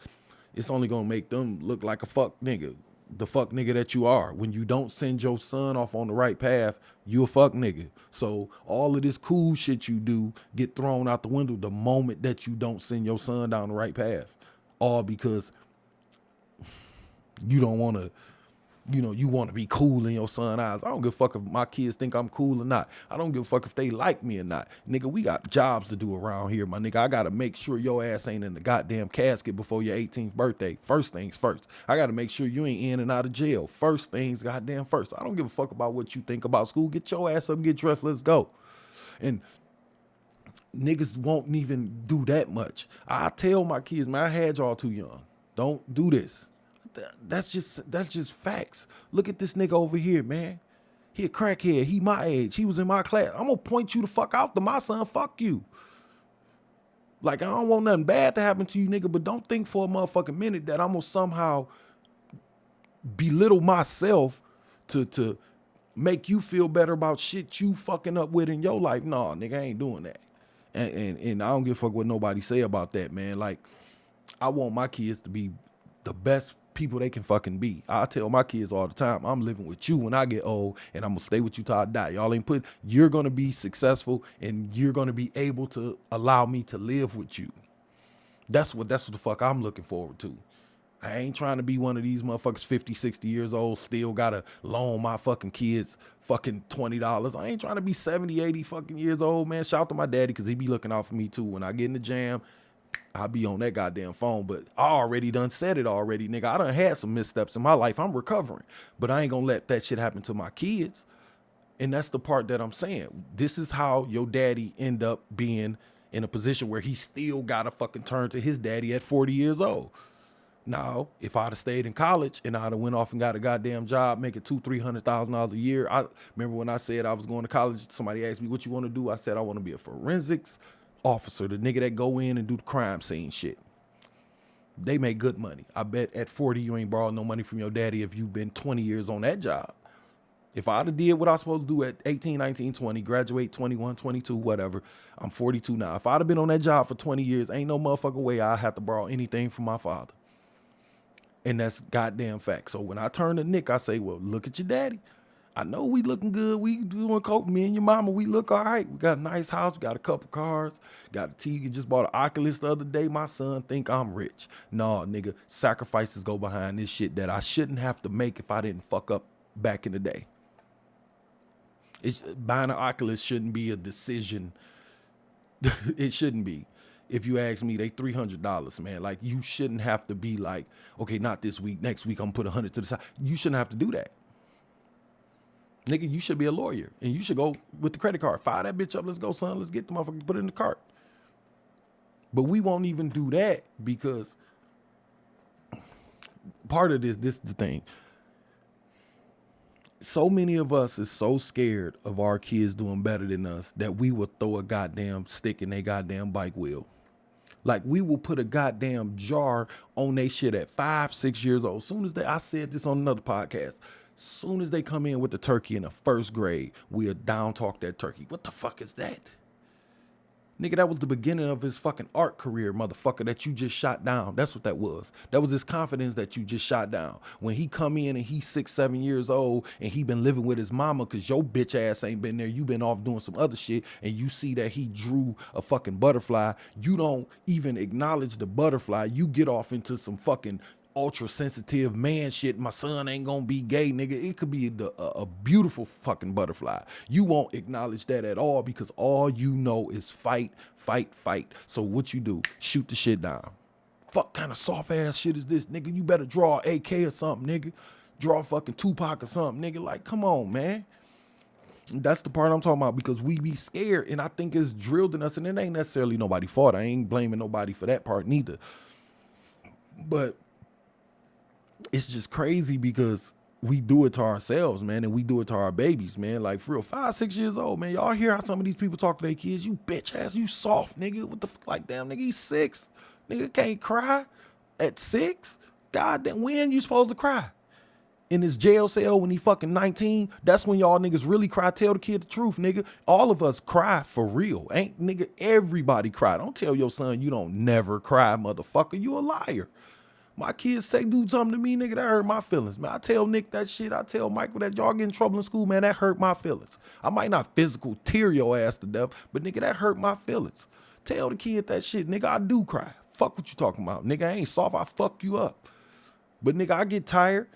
it's only gonna make them look like a fuck nigga. The fuck nigga that you are. When you don't send your son off on the right path, you a fuck nigga. So all of this cool shit you do get thrown out the window the moment that you don't send your son down the right path. All because you don't want to, you want to be cool in your son's eyes. I don't give a fuck if my kids think I'm cool or not. I don't give a fuck if they like me or not. Nigga, we got jobs to do around here, my nigga. I got to make sure your ass ain't in the goddamn casket before your 18th birthday. First things first. I got to make sure you ain't in and out of jail. First things goddamn first. I don't give a fuck about what you think about school. Get your ass up and get dressed. Let's go. And niggas won't even do that much. I tell my kids, man, I had y'all too young. Don't do this. That's just facts. Look at this nigga over here, man. He a crackhead. He my age. He was in my class. I'm gonna point you the fuck out to my son. Fuck you. Like, I don't want nothing bad to happen to you, nigga, but don't think for a motherfucking minute that I'm gonna somehow belittle myself to make you feel better about shit you fucking up with in your life. Nah, nigga, I ain't doing that. And I don't give a fuck what nobody say about that, man. Like, I want my kids to be the best people they can fucking be. I tell my kids all the time, I'm living with you when I get old, and I'm gonna stay with you till I die. Y'all ain't you're gonna be successful, and you're gonna be able to allow me to live with you. That's what the fuck I'm looking forward to. I ain't trying to be one of these motherfuckers 50, 60 years old, still gotta loan my fucking kids fucking $20. I ain't trying to be 70, 80 fucking years old, man. Shout out to my daddy, because he be looking out for me too. When I get in the jam, I be on that goddamn phone, but I already done said it already, nigga. I done had some missteps in my life. I'm recovering, but I ain't gonna let that shit happen to my kids. And that's the part that I'm saying. This is how your daddy end up being in a position where he still gotta fucking turn to his daddy at 40 years old. Now, if I'd have stayed in college and I'd have went off and got a goddamn job making $200,000-$300,000 a year, I remember when I said I was going to college, somebody asked me, what you want to do? I said, I want to be a forensics officer, the nigga that go in and do the crime scene shit. They make good money. I bet at 40, you ain't borrowed no money from your daddy if you've been 20 years on that job. If I'd have did what I was supposed to do at 18, 19, 20, graduate 21, 22, whatever, I'm 42 now. If I'd have been on that job for 20 years, ain't no motherfucking way I'd have to borrow anything from my father. And that's goddamn fact. So when I turn to Nick, I say, well, look at your daddy. I know we looking good. We doing coke. Me and your mama, we look all right. We got a nice house. We got a couple cars. Got a TV. Just bought an Oculus the other day. My son think I'm rich. No, nigga, sacrifices go behind this shit that I shouldn't have to make if I didn't fuck up back in the day. Buying an Oculus shouldn't be a decision. It shouldn't be. If you ask me, they $300, man. Like, you shouldn't have to be like, okay, not this week. Next week, I'm gonna put 100 to the side. You shouldn't have to do that. Nigga, you should be a lawyer, and you should go with the credit card. Fire that bitch up. Let's go, son. Let's get the motherfucker, put it in the cart. But we won't even do that because part of this is the thing. So many of us is so scared of our kids doing better than us that we will throw a goddamn stick in their goddamn bike wheel. Like, we will put a goddamn jar on they shit at 5, 6 years old. Soon as I said this on another podcast, soon as they come in with the turkey in the first grade, we'll down talk that turkey. What the fuck is that? Nigga, that was the beginning of his fucking art career, motherfucker, that you just shot down. That's what that was. That was his confidence that you just shot down. When he come in and he's 6, 7 years old and he been living with his mama because your bitch ass ain't been there. You been off doing some other shit and you see that he drew a fucking butterfly. You don't even acknowledge the butterfly. You get off into some fucking ultra sensitive man shit. My son ain't gonna be gay, nigga. It could be a beautiful fucking butterfly. You won't acknowledge that at all because all you know is fight, fight, fight. So what you do? Shoot the shit down. Fuck kind of soft ass shit is this, nigga? You better draw an AK or something, nigga. Draw fucking Tupac or something, nigga. Like, come on, man. That's the part I'm talking about because we be scared, and I think it's drilled in us, and it ain't necessarily nobody's fault. I ain't blaming nobody for that part neither. But it's just crazy because we do it to ourselves, man, and we do it to our babies, man. Like, for real, 5, 6 years old, man. Y'all hear how some of these people talk to their kids? You bitch ass, you soft, nigga. What the fuck? Like, damn, nigga, he's 6. Nigga can't cry at 6. God damn, when you supposed to cry? In his jail cell when he fucking 19? That's when y'all niggas really cry. Tell the kid the truth, nigga. All of us cry for real. Ain't, nigga, everybody cry. Don't tell your son you don't never cry, motherfucker. You a liar. My kids say do something to me, nigga, that hurt my feelings, man. I tell Nick that shit. I tell Michael that y'all get in trouble in school, man, that hurt my feelings. I might not physical tear your ass to death, but nigga, that hurt my feelings. Tell the kid that shit, nigga, I do cry. Fuck what you talking about. Nigga, I ain't soft, I fuck you up. But nigga, I get tired.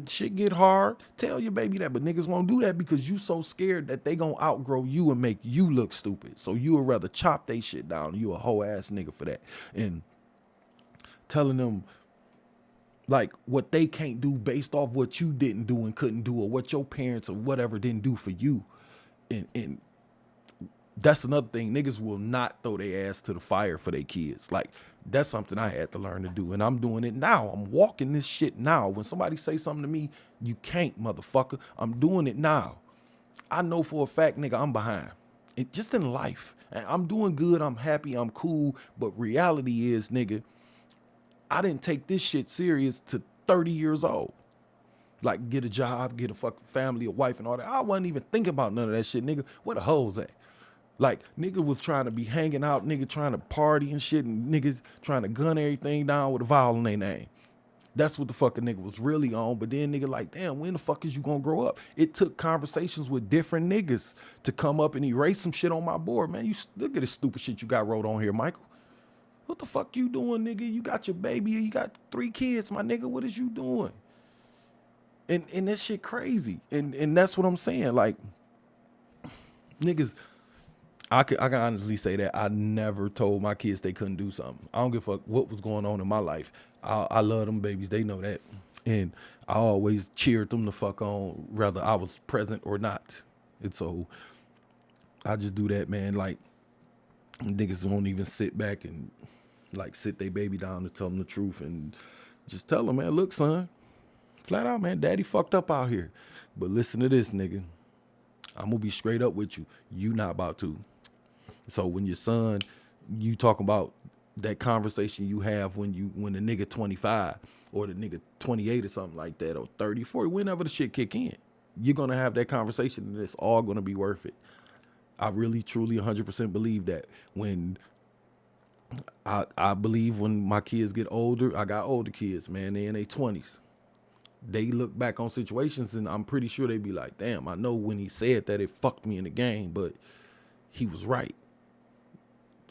Shit get hard. Tell your baby that, but niggas won't do that because you so scared that they gonna outgrow you and make you look stupid. So you would rather chop they shit down. You a whole ass nigga for that. And telling them, like, what they can't do based off what you didn't do and couldn't do, or what your parents or whatever didn't do for you. And That's another thing. Niggas will not throw their ass to the fire for their kids. Like, that's something I had to learn to do. And I'm doing it now. I'm walking this shit now. When somebody say something to me, you can't, motherfucker. I'm doing it now. I know for a fact, nigga, I'm behind. Just in life. And I'm doing good. I'm happy. I'm cool. But reality is, nigga, I didn't take this shit serious to 30 years old. Like, get a job, get a fucking family, a wife, and all that. I wasn't even thinking about none of that shit, nigga. Where the hoes at? Like, nigga was trying to be hanging out, nigga trying to party and shit, and niggas trying to gun everything down with a vowel in their name. That's what the fucking nigga was really on. But then nigga like, damn, when the fuck is you gonna grow up? It took conversations with different niggas to come up and erase some shit on my board, man. You look at this stupid shit you got wrote on here, Michael. What the fuck you doing, nigga? You got your baby, you got 3 kids, my nigga. What is you doing? And this shit crazy. And that's what I'm saying. Like, niggas, I can honestly say that I never told my kids they couldn't do something. I don't give a fuck what was going on in my life. I love them babies. They know that. And I always cheered them the fuck on, whether I was present or not. And so I just do that, man. Like, niggas won't even sit back and like sit their baby down to tell them the truth and just tell them, man, look, son, flat out, man, daddy fucked up out here. But listen to this, nigga. I'm gonna be straight up with you. You not about to. So when your son, you talk about that conversation you have when the nigga 25 or the nigga 28 or something like that, or 30, 40, whenever the shit kick in, you're gonna have that conversation and it's all gonna be worth it. I really, truly, 100% believe that. When I believe when my kids get older, I got older kids, man, they in their 20s. They look back on situations and I'm pretty sure they be like, damn, I know when he said that it fucked me in the game, but he was right.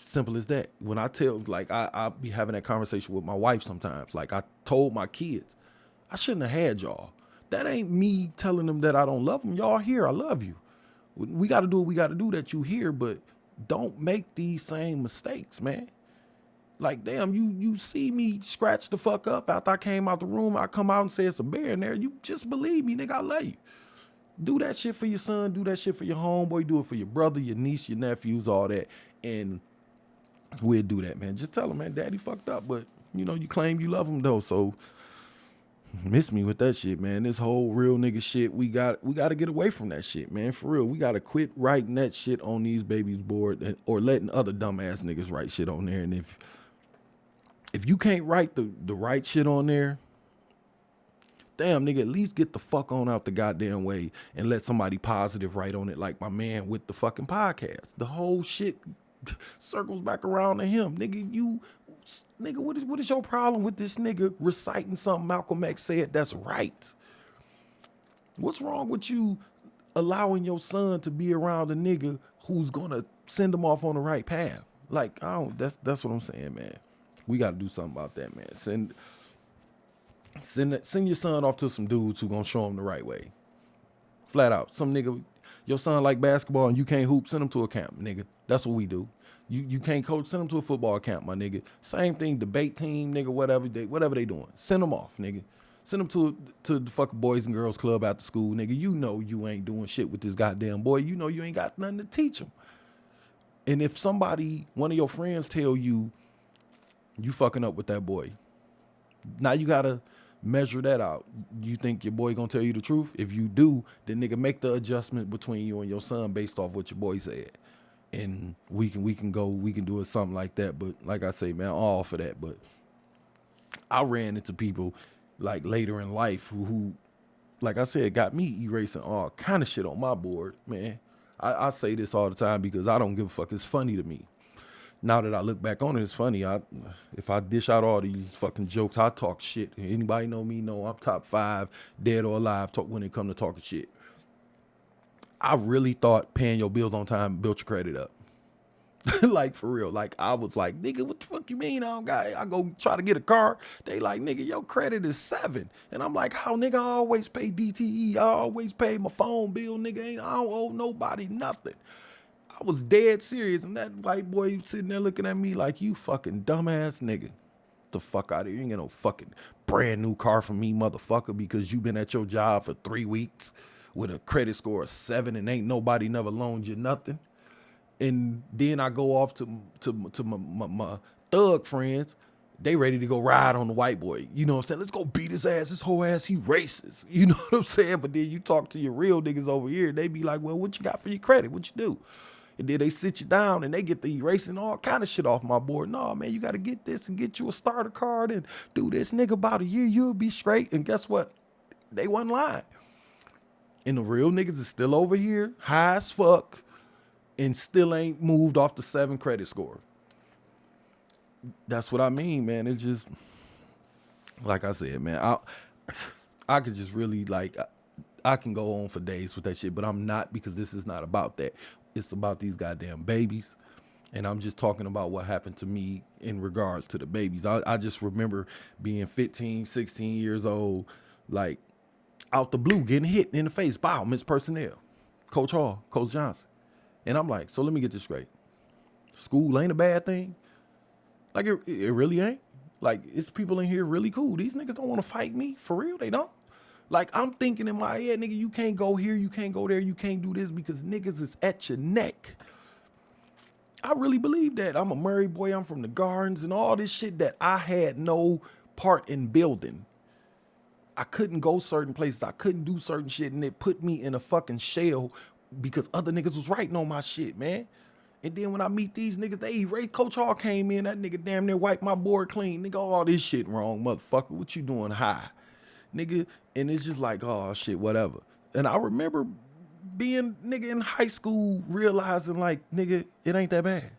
Simple as that. When I tell, like, I be having that conversation with my wife sometimes. Like, I told my kids, I shouldn't have had y'all. That ain't me telling them that I don't love them. Y'all here, I love you. We got to do what we got to do that you here, but don't make these same mistakes, man. Like, damn, you see me scratch the fuck up after I came out the room. I come out and say it's a bear in there. You just believe me, nigga, I love you. Do that shit for your son. Do that shit for your homeboy. Do it for your brother, your niece, your nephews, all that. And we'll do that, man. Just tell him, man, daddy fucked up, but, you know, you claim you love him, though, so miss me with that shit, man. This whole real nigga shit, we got to get away from that shit, man, for real. We got to quit writing that shit on these babies' board or letting other dumbass niggas write shit on there. And if you can't write the right shit on there, damn, nigga, at least get the fuck on out the goddamn way and let somebody positive write on it, like my man with the fucking podcast. The whole shit circles back around to him. Nigga, what is your problem with this nigga reciting something Malcolm X said that's right? What's wrong with you allowing your son to be around a nigga who's gonna send him off on the right path? Like, that's what I'm saying, man. We got to do something about that, man. Send your son off to some dudes who gonna show him the right way. Flat out. Some nigga, your son like basketball and you can't hoop, send him to a camp, nigga. That's what we do. You can't coach, send him to a football camp, my nigga. Same thing, debate team, nigga, whatever they doing. Send them off, nigga. Send them to the fucking Boys and Girls Club after school, nigga. You know you ain't doing shit with this goddamn boy. You know you ain't got nothing to teach him. And if one of your friends tell you fucking up with that boy, now you gotta measure that out. You think your boy gonna tell you the truth? If you do, then nigga, make the adjustment between you and your son based off what your boy said. And we can do it something like that. But like I say, man, I'm all for that. But I ran into people like later in life who like I said, got me erasing all kind of shit on my board, man. I say this all the time because I don't give a fuck. It's funny to me. Now that I look back on it, it's funny. If I dish out all these fucking jokes, I talk shit. Anybody know me? Know I'm top 5, dead or alive, when it come to talking shit. I really thought paying your bills on time built your credit up. Like, for real. Like, I was like, nigga, what the fuck you mean? I go try to get a car. They like, nigga, your credit is 7. And I'm like, how, nigga, I always pay DTE. I always pay my phone bill, nigga. I don't owe nobody nothing. I was dead serious, and that white boy sitting there looking at me like, you fucking dumbass nigga. Get the fuck out of here. You ain't get no fucking brand new car from me, motherfucker, because you been at your job for 3 weeks with a credit score of 7 and ain't nobody never loaned you nothing. And then I go off to my thug friends. They ready to go ride on the white boy. You know what I'm saying? Let's go beat his ass. His whole ass, he racist. You know what I'm saying? But then you talk to your real niggas over here, they be like, well, what you got for your credit? What you do? And then they sit you down and they get the erasing all kind of shit off my board. No, man, you got to get this and get you a starter card and do this, nigga. About a year, you'll be straight. And guess what? They wasn't lying. And the real niggas is still over here, high as fuck, and still ain't moved off the 7 credit score. That's what I mean, man. It's just, like I said, man, I could just really, like, I can go on for days with that shit, but I'm not, because this is not about that. It's about these goddamn babies. And I'm just talking about what happened to me in regards to the babies. I just remember being 15, 16 years old, like, out the blue, getting hit in the face. Bow, Miss Personnel. Coach Hall, Coach Johnson. And I'm like, so let me get this straight. School ain't a bad thing? Like, it really ain't? Like, it's people in here really cool. These niggas don't want to fight me. For real, they don't. Like, I'm thinking in my head, nigga, you can't go here, you can't go there, you can't do this because niggas is at your neck. I really believe that. I'm a Murray boy, I'm from the Gardens and all this shit that I had no part in building. I couldn't go certain places, I couldn't do certain shit, and it put me in a fucking shell because other niggas was writing on my shit, man. And then when I meet these niggas, they erase. Coach Hall came in, that nigga damn near wiped my board clean. Nigga, all this shit wrong, motherfucker. What you doing high? Nigga, and it's just like, oh shit, whatever. And I remember being nigga in high school realizing like, nigga, it ain't that bad.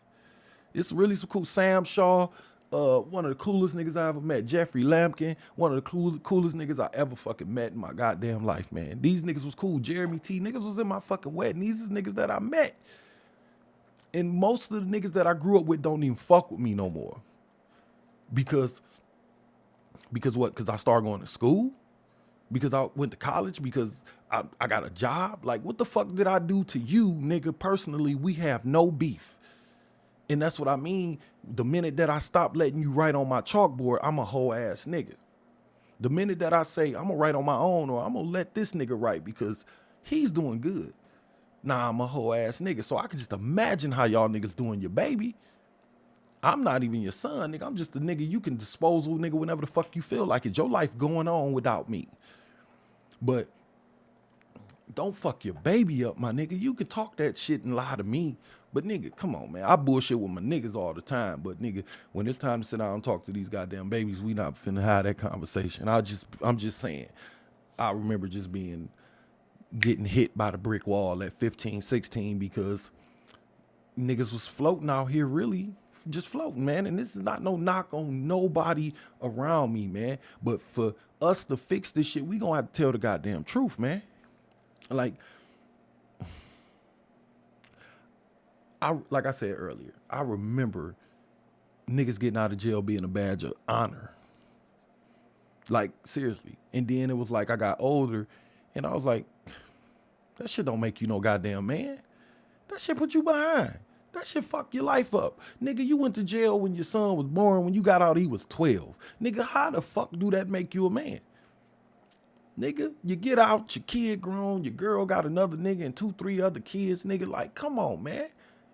It's really so cool. Sam Shaw, one of the coolest niggas I ever met. Jeffrey Lampkin, one of the coolest niggas I ever fucking met in my goddamn life, man. These niggas was cool. Jeremy T, niggas was in my fucking wedding. These is niggas that I met. And most of the niggas that I grew up with don't even fuck with me no more. Because what? Because I started going to school? Because I went to college? Because I got a job? Like, what the fuck did I do to you, nigga? Personally, we have no beef. And that's what I mean. The minute that I stop letting you write on my chalkboard, I'm a whole ass nigga. The minute that I say I'm gonna write on my own, or I'm gonna let this nigga write because he's doing good, nah, I'm a whole ass nigga. So I can just imagine how y'all niggas doing your baby. I'm not even your son, nigga. I'm just a nigga you can dispose of, nigga, whenever the fuck you feel like it. Your life going on without me. But don't fuck your baby up, my nigga. You can talk that shit and lie to me. But nigga, come on, man. I bullshit with my niggas all the time. But nigga, when it's time to sit down and talk to these goddamn babies, we not finna have that conversation. I'm just saying. I remember just getting hit by the brick wall at 15, 16 because niggas was floating out here, really just floating, man. And this is not no knock on nobody around me, man. But for us to fix this shit, we gonna have to tell the goddamn truth, man. Like I said earlier, I remember niggas getting out of jail being a badge of honor. Like, seriously. And then it was like I got older and I was like, that shit don't make you no goddamn man. That shit put you behind. That shit fuck your life up. Nigga, you went to jail when your son was born. When you got out, he was 12. Nigga, how the fuck do that make you a man? Nigga, you get out, your kid grown, your girl got another nigga and 2, 3 other kids, nigga. Like, come on, man.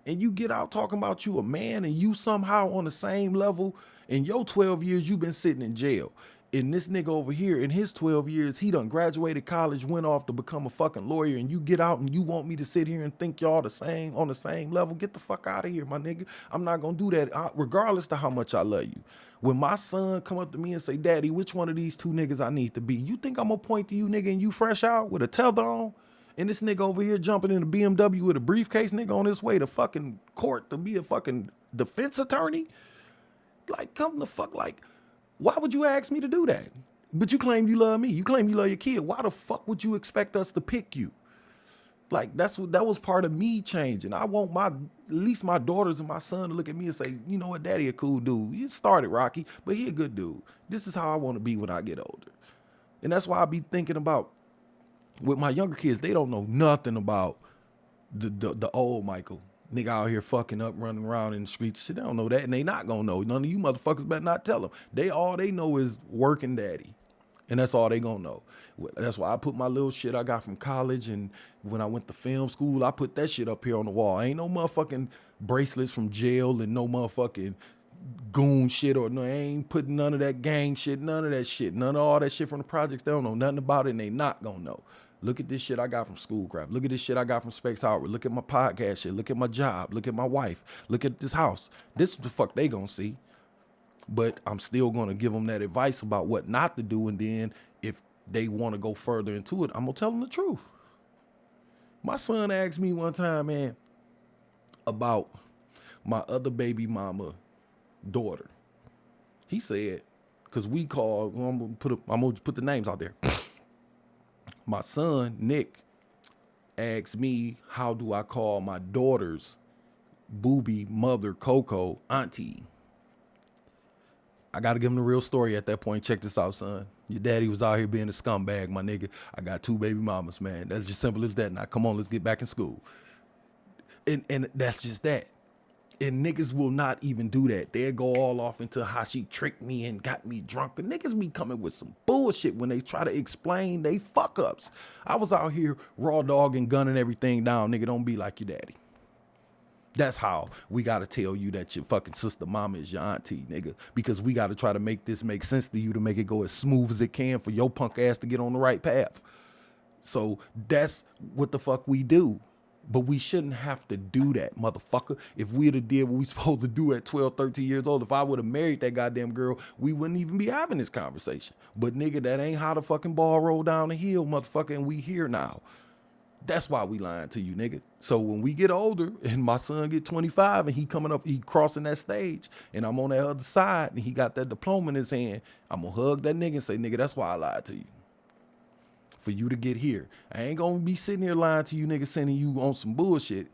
And you get out talking about you a man and you somehow on the same level. In your 12 years, you been sitting in jail. And this nigga over here, in his 12 years, he done graduated college, went off to become a fucking lawyer, and you get out and you want me to sit here and think y'all the same, on the same level? Get the fuck out of here, my nigga. I'm not gonna do that, regardless to how much I love you. When my son come up to me and say, Daddy, which one of these 2 niggas I need to be? You think I'm gonna point to you, nigga, and you fresh out with a tether on? And this nigga over here jumping in a BMW with a briefcase, nigga, on his way to fucking court to be a fucking defense attorney? Like, come the fuck, like, why would you ask me to do that? But you claim you love me. You claim you love your kid. Why the fuck would you expect us to pick you? Like, that was part of me changing. I want at least my daughters and my son to look at me and say, you know what, Daddy a cool dude. He started rocky, but he a good dude. This is how I want to be when I get older. And that's why I be thinking about, with my younger kids, they don't know nothing about the old Michael. Nigga out here fucking up, running around in the streets. Shit, they don't know that, and they not gonna know. None of you motherfuckers better not tell them. All they know is working daddy. And that's all they gonna know. That's why I put my little shit I got from college, and when I went to film school, I put that shit up here on the wall. Ain't no motherfucking bracelets from jail and no motherfucking goon shit, or no, I ain't putting none of that gang shit, none of that shit, none of all that shit from the projects. They don't know nothing about it, and they not gonna know. Look at this shit I got from Schoolcraft. Look at this shit I got from Specs Howard. Look at my podcast shit. Look at my job. Look at my wife. Look at this house. This is the fuck they gonna see. But I'm still gonna give them that advice about what not to do, and then if they want to go further into it, I'm gonna tell them the truth. My son asked me one time, man, about my other baby mama daughter. He said, because we call, I'm gonna put the names out there. My son Nick asked me, how do I call my daughter's booby mother Coco auntie? I got to give him the real story at that point. Check this out, son. Your daddy was out here being a scumbag, my nigga. I got 2 baby mamas, man. That's just simple as that. Now, come on, let's get back in school. And that's just that. And niggas will not even do that. They'll go all off into how she tricked me and got me drunk. The niggas be coming with some bullshit when they try to explain they fuck ups. I was out here raw dogging, gunning everything down. Nigga, don't be like your daddy. That's how we got to tell you that your fucking sister mama is your auntie, nigga. Because we got to try to make this make sense to you to make it go as smooth as it can for your punk ass to get on the right path. So that's what the fuck we do. But we shouldn't have to do that, motherfucker. If we'd have did what we supposed to do at 12, 13 years old, if I would have married that goddamn girl, we wouldn't even be having this conversation. But nigga, that ain't how the fucking ball roll down the hill, motherfucker, and we here now. That's why we lying to you, nigga. So when we get older and my son get 25 and he coming up, he crossing that stage and I'm on that other side and he got that diploma in his hand, I'm gonna hug that nigga and say, nigga, that's why I lied to you. For you to get here. I ain't gonna be sitting here lying to you, nigga, sending you on some bullshit.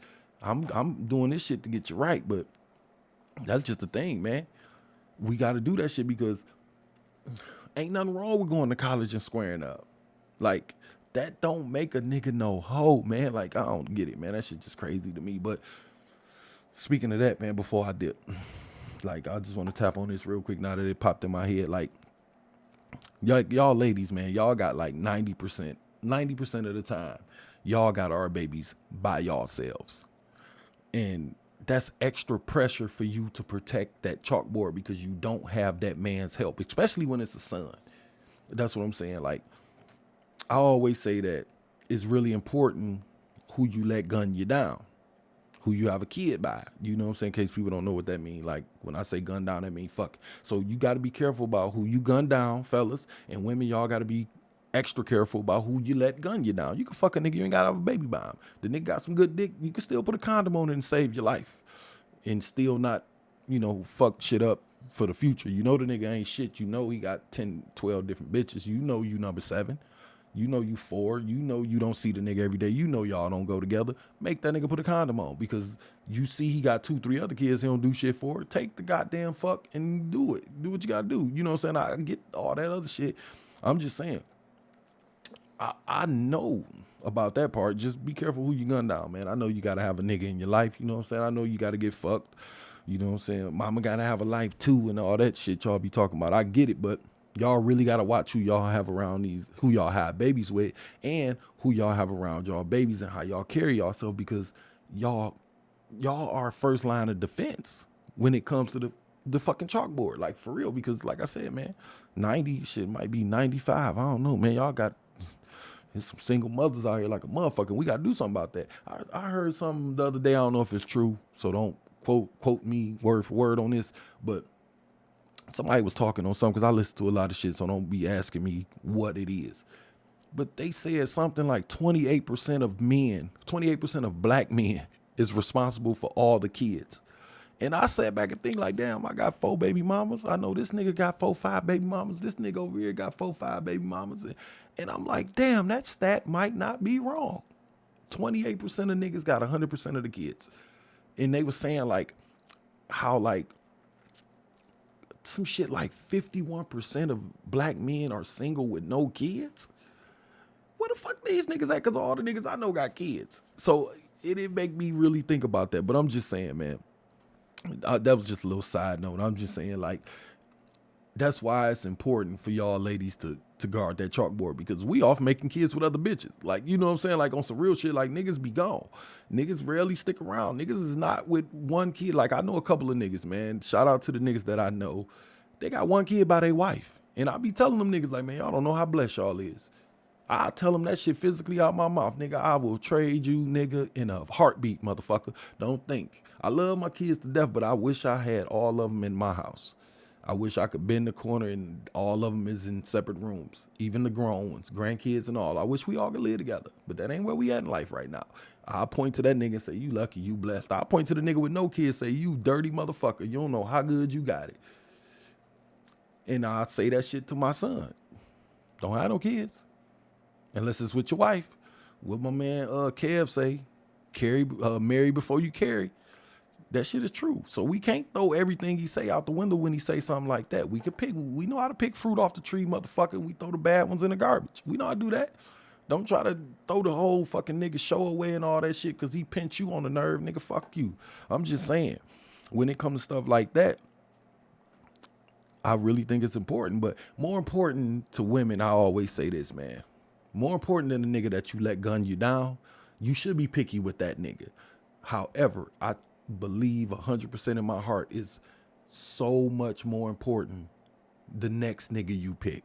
I'm doing this shit to get you right, but that's just the thing, man. We gotta do that shit because ain't nothing wrong with going to college and squaring up. Like, that don't make a nigga no hoe, man. Like, I don't get it, man. That shit just crazy to me. But speaking of that, man, before I dip, like, I just want to tap on this real quick now that it popped in my head. Like, y'all ladies, man, y'all got like 90% of the time, y'all got our babies by yourselves. And that's extra pressure for you to protect that chalkboard because you don't have that man's help, especially when it's a son. That's what I'm saying. Like, I always say that it's really important who you let gun you down, who you have a kid by. You know what I'm saying? In case people don't know what that means. Like, when I say gun down, that means fuck. So you got to be careful about who you gun down, fellas. And women, y'all got to be extra careful about who you let gun you down. You can fuck a nigga, you ain't got to have a baby by him. The nigga got some good dick, you can still put a condom on it and save your life. And still not, you know, fuck shit up for the future. You know the nigga ain't shit. You know he got 10, 12 different bitches. You know you number 7. You know you 4. You know you don't see the nigga every day. You know y'all don't go together. Make that nigga put a condom on because you see he got 2, 3 other kids he don't do shit for. Take the goddamn fuck and do it. Do what you gotta do. You know what I'm saying? I get all that other shit. I'm just saying. I know about that part. Just be careful who you gun down, man. I know you gotta have a nigga in your life. You know what I'm saying? I know you gotta get fucked. You know what I'm saying? Mama gotta have a life too and all that shit y'all be talking about. I get it, but y'all really got to watch who y'all have around who y'all have babies with and who y'all have around y'all babies and how y'all carry yourself because y'all are first line of defense when it comes to the fucking chalkboard. Like, for real, because like I said, man, 90 shit might be 95. I don't know, man. Y'all got some single mothers out here like a motherfucker. We got to do something about that. I heard something the other day. I don't know if it's true, so don't quote me word for word on this, but somebody was talking on something, because I listen to a lot of shit, so don't be asking me what it is. But they said something like 28% of men, 28% of black men is responsible for all the kids. And I sat back and think like, damn, I got 4 baby mamas. I know this nigga got 4, 5 baby mamas. This nigga over here got 4, 5 baby mamas. And I'm like, damn, that stat might not be wrong. 28% of niggas got 100% of the kids. And they were saying like, how like, some shit like 51% of black men are single with no kids. Where the fuck these niggas at? Because all the niggas I know got kids. So it didn't make me really think about that. But I'm just saying, man, that was just a little side note. I'm just saying, like, That's why it's important for y'all ladies to guard that chalkboard, because we off making kids with other bitches. Like, you know what I'm saying? Like on some real shit, like niggas be gone. Niggas rarely stick around. Niggas is not with one kid. Like I know a couple of niggas, man. Shout out to the niggas that I know. They got one kid by their wife. And I be telling them niggas like, man, y'all don't know how blessed y'all is. I tell them that shit physically out my mouth, nigga. I will trade you, nigga, in a heartbeat, motherfucker. Don't think. I love my kids to death, but I wish I had all of them in my house. I wish I could bend the corner and all of them is in separate rooms, even the grown ones, grandkids and all. I wish we all could live together, but that ain't where we at in life right now. I point to that nigga and say, you lucky, you blessed. I point to the nigga with no kids, say, you dirty motherfucker. You don't know how good you got it. And I say that shit to my son. Don't have no kids. Unless it's with your wife. What my man Kev say, marry before you carry. That shit is true. So we can't throw everything he say out the window when he say something like that. We know how to pick fruit off the tree, motherfucker. We throw the bad ones in the garbage. We know how to do that. Don't try to throw the whole fucking nigga show away and all that shit because he pinched you on the nerve, nigga. Fuck you. I'm just saying, when it comes to stuff like that, I really think it's important. But more important to women, I always say this, man. More important than the nigga that you let gun you down, you should be picky with that nigga. However, I believe 100% in my heart is so much more important the next nigga you pick.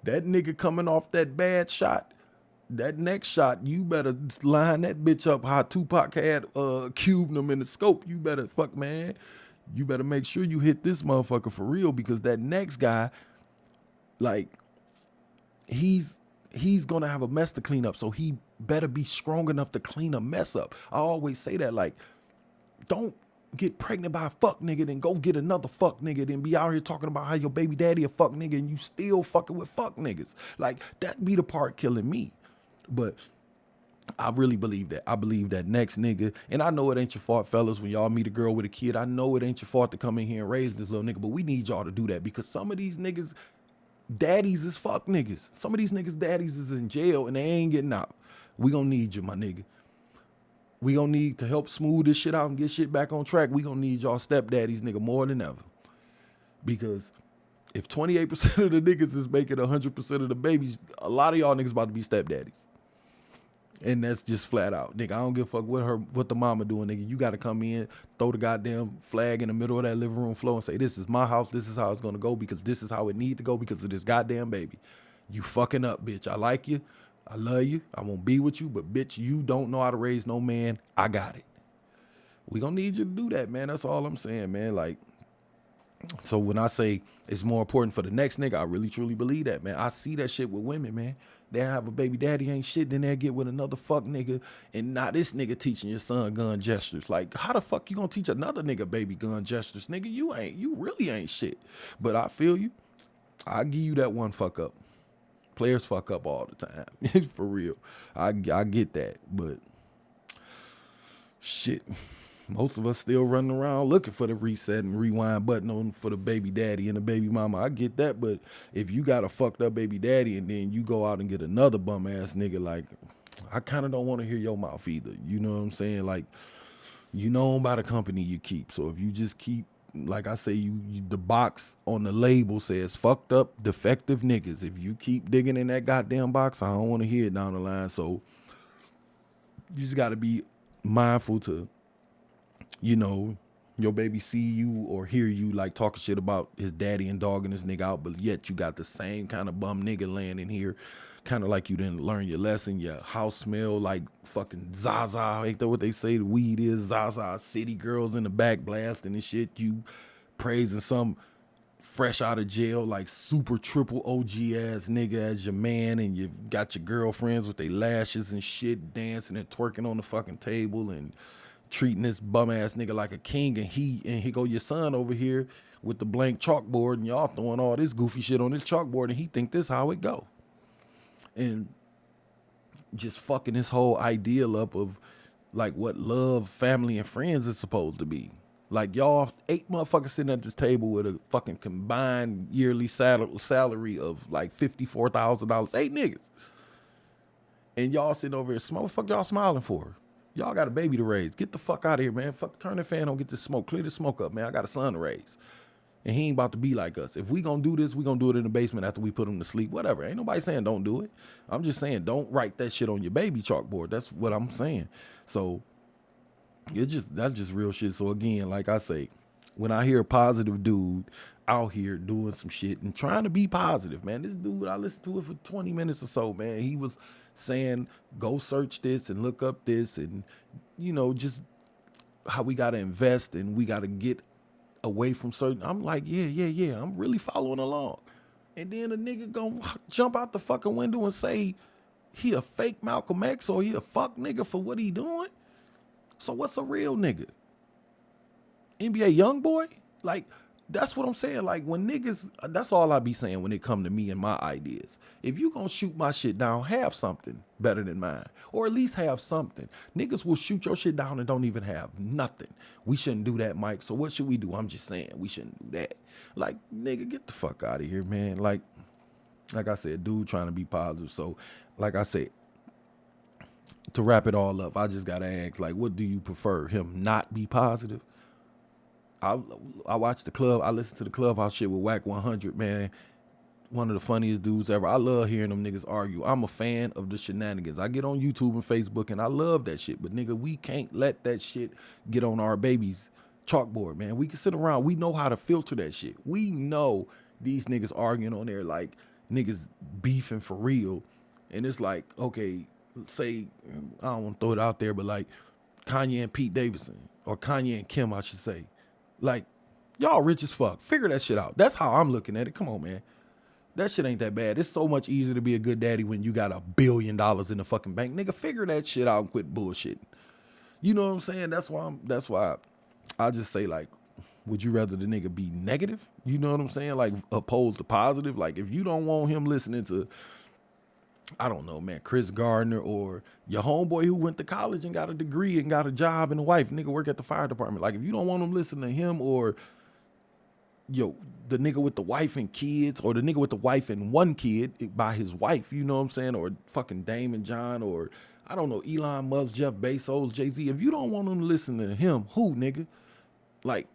That nigga coming off that bad shot, that next shot, you better line that bitch up how Tupac had cubed him in the scope. You better you better make sure you hit this motherfucker for real, because that next guy, like, he's gonna have a mess to clean up, so he better be strong enough to clean a mess up. I always say that, like, don't get pregnant by a fuck nigga, then go get another fuck nigga, then be out here talking about how your baby daddy a fuck nigga and you still fucking with fuck niggas. Like, that be the part killing me. But I really believe that. I believe that next nigga, and I know it ain't your fault, fellas, when y'all meet a girl with a kid. I know it ain't your fault to come in here and raise this little nigga, but we need y'all to do that, because some of these niggas, daddies is fuck niggas. Some of these niggas' daddies is in jail and they ain't getting out. We gonna need you, my nigga. We gonna need to help smooth this shit out and get shit back on track. We gonna need y'all stepdaddies, nigga, more than ever. Because if 28% of the niggas is making 100% of the babies, a lot of y'all niggas about to be stepdaddies. And that's just flat out. Nigga, I don't give a fuck what the mama doing, nigga. You got to come in, throw the goddamn flag in the middle of that living room floor and say, this is my house, this is how it's going to go, because this is how it need to go because of this goddamn baby. You fucking up, bitch. I like you. I love you. I won't be with you, but bitch, you don't know how to raise no man. I got it. We going to need you to do that, man. That's all I'm saying, man. Like, so when I say it's more important for the next nigga, I really truly believe that, man. I see that shit with women, man. They have a baby daddy ain't shit, then they'll get with another fuck nigga, and now this nigga teaching your son gun gestures. Like, how the fuck you gonna teach another nigga baby gun gestures, nigga? You really ain't shit. But I feel you. I give you that one fuck up. Players fuck up all the time. For real. I get that, but shit. Most of us still running around looking for the reset and rewind button on for the baby daddy and the baby mama. I get that, but if you got a fucked up baby daddy and then you go out and get another bum ass nigga, like, I kind of don't want to hear your mouth either. You know what I'm saying? Like, you know by the company you keep. So if you just keep, like I say, the box on the label says fucked up, defective niggas. If you keep digging in that goddamn box, I don't want to hear it down the line. So you just got to be mindful to, you know, your baby see you or hear you like talking shit about his daddy and dogging this nigga out, but yet you got the same kind of bum nigga laying in here, kind of like you didn't learn your lesson. Your house smell like fucking Zaza. Ain't that what they say the weed is? Zaza. City girls in the back blasting and shit. You praising some fresh out of jail, like super triple OG ass nigga as your man, and you got your girlfriends with their lashes and shit dancing and twerking on the fucking table and treating this bum ass nigga like a king, and he go your son over here with the blank chalkboard, and y'all throwing all this goofy shit on this chalkboard, and he think this how it go, and just fucking this whole ideal up of like what love, family, and friends is supposed to be. Like, y'all 8 motherfuckers sitting at this table with a fucking combined yearly salary of like $54,000, 8 niggas, and y'all sitting over here, what the fuck y'all smiling for? Y'all got a baby to raise. Get the fuck out of here, man. Fuck, turn the fan on, get this smoke. Clear the smoke up, man. I got a son to raise. And he ain't about to be like us. If we gonna do this, we gonna do it in the basement after we put him to sleep. Whatever. Ain't nobody saying don't do it. I'm just saying don't write that shit on your baby chalkboard. That's what I'm saying. So that's just real shit. So again, like I say, when I hear a positive dude out here doing some shit and trying to be positive, man, this dude, I listened to it for 20 minutes or so, man. He was saying, go search this and look up this and, just how we got to invest and we got to get away from certain. I'm like, yeah. I'm really following along. And then a nigga gonna jump out the fucking window and say he a fake Malcolm X or he a fuck nigga for what he doing. So what's a real nigga? NBA young boy? Like, that's what I'm saying. Like, when niggas, that's all I be saying when it come to me and my ideas. If you gonna shoot my shit down, have something better than mine. Or at least have something. Niggas will shoot your shit down and don't even have nothing. We shouldn't do that, Mike. So what should we do? I'm just saying, we shouldn't do that. Like, nigga, get the fuck out of here, man. Like I said, dude trying to be positive. So, like I said, to wrap it all up, I just gotta ask, like, what do you prefer? Him not be positive? I watch the club. I listen to the Clubhouse shit with Whack 100, man. One of the funniest dudes ever. I love hearing them niggas argue. I'm a fan of the shenanigans. I get on YouTube and Facebook and I love that shit. But nigga, we can't let that shit get on our baby's chalkboard, man. We can sit around. We know how to filter that shit. We know these niggas arguing on there like niggas beefing for real. And it's like, okay, say, I don't want to throw it out there, but like Kanye and Pete Davidson, or Kanye and Kim, I should say. Like, y'all rich as fuck. Figure that shit out. That's how I'm looking at it. Come on, man. That shit ain't that bad. It's so much easier to be a good daddy when you got $1 billion in the fucking bank. Nigga, figure that shit out and quit bullshitting. You know what I'm saying? That's why I just say, like, would you rather the nigga be negative? You know what I'm saying? Like, opposed to positive? Like, if you don't want him listening to, I don't know, man, Chris Gardner or your homeboy who went to college and got a degree and got a job and a wife, nigga work at the fire department. Like, if you don't want him listening to him, or the nigga with the wife and kids, or the nigga with the wife and one kid by his wife, you know what I'm saying? Or fucking Damon John, or I don't know, Elon Musk, Jeff Bezos, Jay-Z. If you don't want him to listen to him, who, nigga? Like,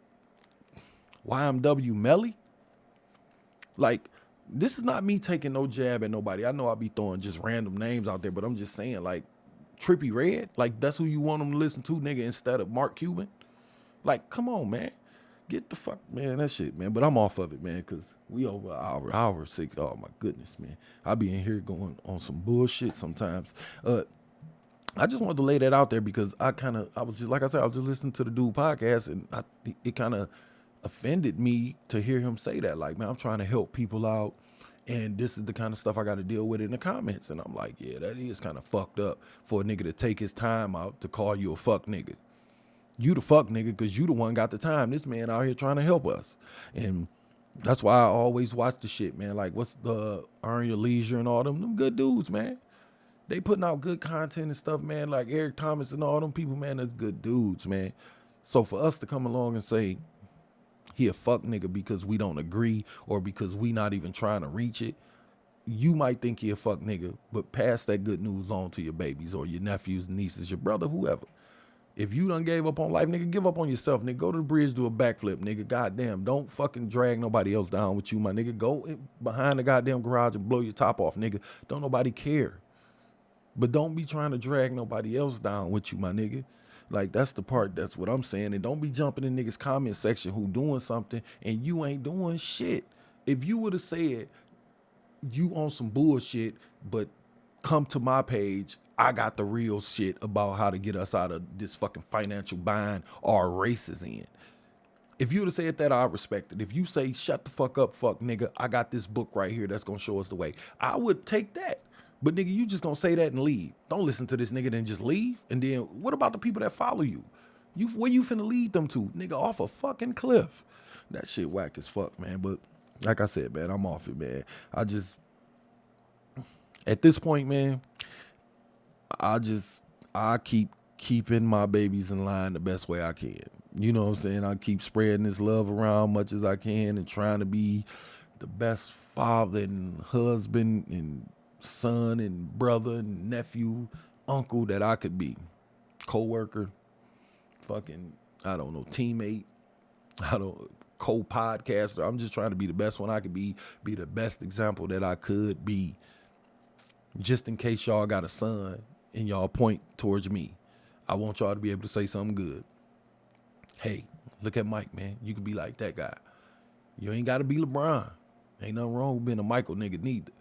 YMW Melly? Like, this is not me taking no jab at nobody. I know I be throwing just random names out there, but I'm just saying, like, Trippie Redd, like, that's who you want them to listen to, nigga, instead of Mark Cuban? Like, come on, man. Get the fuck, man, that shit, man. But I'm off of it, man, because we over an hour 6. Oh, my goodness, man. I be in here going on some bullshit sometimes. I just wanted to lay that out there because I was just, like I said, I was just listening to the dude podcast, and it kind of offended me to hear him say that. Like, man, I'm trying to help people out, and this is the kind of stuff I got to deal with in the comments. And I'm like, yeah, that is kind of fucked up for a nigga to take his time out to call you a fuck nigga. You the fuck nigga because you the one got the time. This man out here trying to help us. And that's why I always watch the shit, man. Like, what's the Earn Your Leisure and all them good dudes, man. They putting out good content and stuff, man. Like Eric Thomas and all them people, man, that's good dudes, man. So for us to come along and say he a fuck nigga because we don't agree or because we not even trying to reach it, you might think he a fuck nigga, but pass that good news on to your babies or your nephews, nieces, your brother, whoever. If you done gave up on life, nigga, give up on yourself, nigga. Go to the bridge, do a backflip, nigga. Goddamn, don't fucking drag nobody else down with you, my nigga. Go behind the goddamn garage and blow your top off, nigga. Don't nobody care. But don't be trying to drag nobody else down with you, my nigga. Like, that's the part, that's what I'm saying. And don't be jumping in niggas' comment section who doing something and you ain't doing shit. If you would have said you on some bullshit, but come to my page, I got the real shit about how to get us out of this fucking financial bind our race is in. If you would have said that, I respect it. If you say, shut the fuck up, fuck nigga, I got this book right here that's going to show us the way, I would take that. But nigga, you just going to say that and leave. Don't listen to this nigga, then just leave. And then what about the people that follow you? Where you finna lead them to? Nigga, off a fucking cliff. That shit whack as fuck, man. But like I said, man, I'm off it, man. At this point, man, I keep keeping my babies in line the best way I can. You know what I'm saying? I keep spreading this love around much as I can and trying to be the best father and husband and son and brother and nephew, uncle that I could be. Co-worker, fucking, I don't know, teammate, co-podcaster. I'm just trying to be the best one I could be the best example that I could be. Just in case y'all got a son and y'all point towards me, I want y'all to be able to say something good. Hey, look at Mike, man. You can be like that guy. You ain't got to be LeBron. Ain't nothing wrong with being a Michael nigga neither.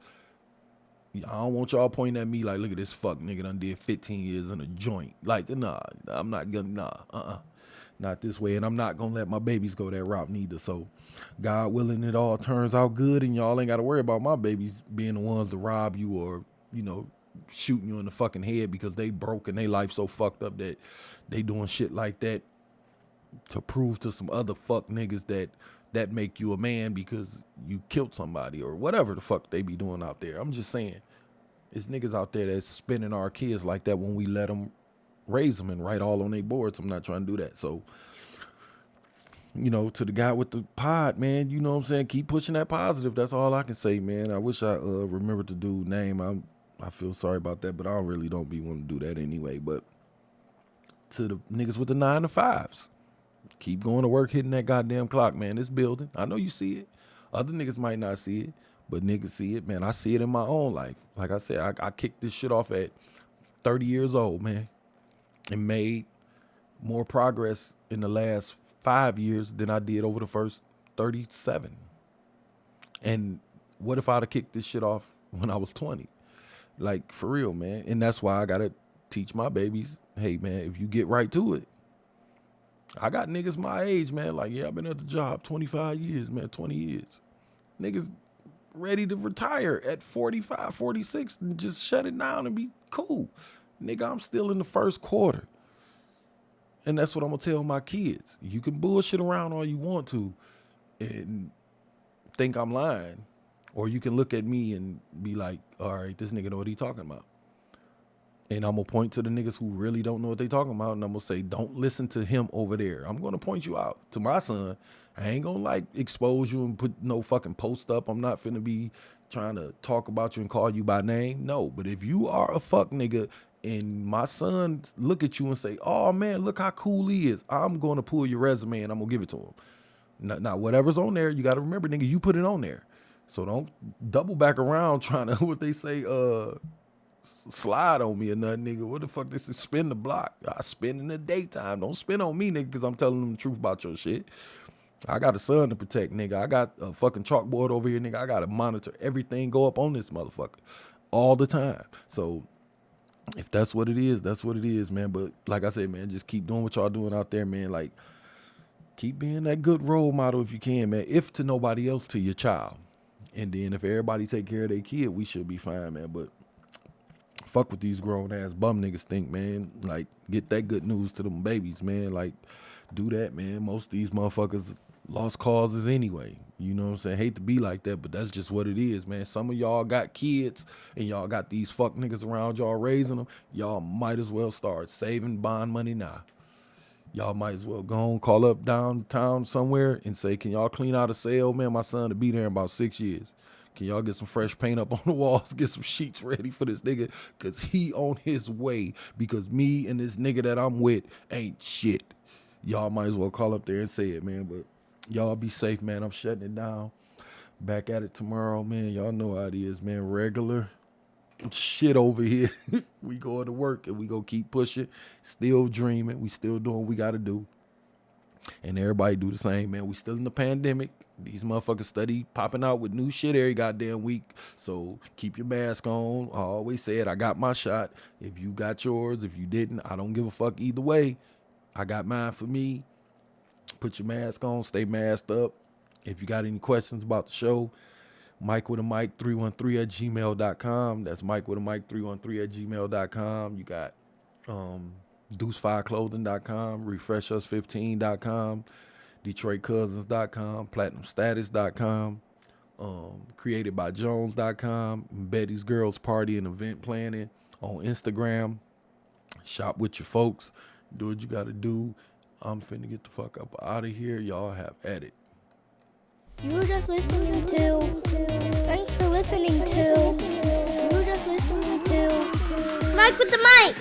I don't want y'all pointing at me like, look at this fuck nigga done did 15 years in a joint. Like, nah, I'm not gonna, not this way. And I'm not gonna let my babies go that route neither. So, God willing, it all turns out good and y'all ain't got to worry about my babies being the ones to rob you or, shooting you in the fucking head because they broke and they life so fucked up that they doing shit like that to prove to some other fuck niggas that make you a man because you killed somebody or whatever the fuck they be doing out there. I'm just saying, it's niggas out there that's spinning our kids like that when we let them raise them and write all on their boards. I'm not trying to do that. So, to the guy with the pod, man, you know what I'm saying? Keep pushing that positive. That's all I can say, man. I wish I remembered the dude's name. I feel sorry about that, but I really don't be wanting to do that anyway. But to the niggas with the 9 to 5s, keep going to work, hitting that goddamn clock, man. This building, I know you see it. Other niggas might not see it, but niggas see it, man. I see it in my own life. Like I said, I kicked this shit off at 30 years old, man, and made more progress in the last 5 years than I did over the first 37. And what if I'd have kicked this shit off when I was 20? Like, for real, man. And that's why I got to teach my babies, hey, man, if you get right to it. I got niggas my age, man. Like, yeah, I've been at the job 25 years, man, 20 years. Niggas ready to retire at 45, 46 and just shut it down and be cool. Nigga, I'm still in the first quarter. And that's what I'm going to tell my kids. You can bullshit around all you want to and think I'm lying. Or you can look at me and be like, all right, this nigga know what he talking about. And I'm going to point to the niggas who really don't know what they talking about. And I'm going to say, don't listen to him over there. I'm going to point you out to my son. I ain't going to expose you and put no fucking post up. I'm not finna be trying to talk about you and call you by name. No, but if you are a fuck nigga and my son look at you and say, oh man, look how cool he is, I'm going to pull your resume and I'm going to give it to him. Now, whatever's on there, you got to remember, nigga, you put it on there. So don't double back around trying to, what they say, slide on me or nothing, nigga. What the fuck this is? Spin the block. I spin in the daytime. Don't spin on me, nigga, because I'm telling them the truth about your shit. I got a son to protect, nigga. I got a fucking chalkboard over here, nigga. I got to monitor everything go up on this motherfucker all the time. So if that's what it is, that's what it is, man. But like I said, man, just keep doing what y'all doing out there, man. Like, keep being that good role model if you can, man. If to nobody else, to your child. And then if everybody take care of their kid, we should be fine, man. But fuck what these grown ass bum niggas think, man. Like, get that good news to them babies, man. Like, do that, man. Most of these motherfuckers lost causes anyway. You know what I'm saying? Hate to be like that, but that's just what it is, man. Some of y'all got kids and y'all got these fuck niggas around y'all raising them. Y'all might as well start saving bond money now. Y'all might as well go on, call up downtown somewhere and say, can y'all clean out a cell? Man, my son will be there in about 6 years. Can y'all get some fresh paint up on the walls, get some sheets ready for this nigga? Because he on his way, because me and this nigga that I'm with ain't shit. Y'all might as well call up there and say it, man. But y'all be safe, man. I'm shutting it down. Back at it tomorrow, man. Y'all know how it is, man. Regular shit over here. We going to work and we gonna keep pushing. Still dreaming. We still doing what we gotta do. And everybody do the same, man. We still in the pandemic. These motherfuckers study popping out with new shit every goddamn week. So keep your mask on. I always said I got my shot. If you got yours, if you didn't, I don't give a fuck either way. I got mine for me. Put your mask on. Stay masked up. If you got any questions about the show, Mike with a Mike 313@gmail.com. That's Mike with a Mike 313@gmail.com. You got Deuce5clothing.com, RefreshUs15.com, DetroitCousins.com, PlatinumStatus.com, CreatedByJones.com, Betty's Girls Party and Event Planning on Instagram. Shop with your folks. Do what you got to do. I'm finna get the fuck up out of here. Y'all have at it. You were just listening to. Thanks for listening to. You were just listening to. Mike with the mic.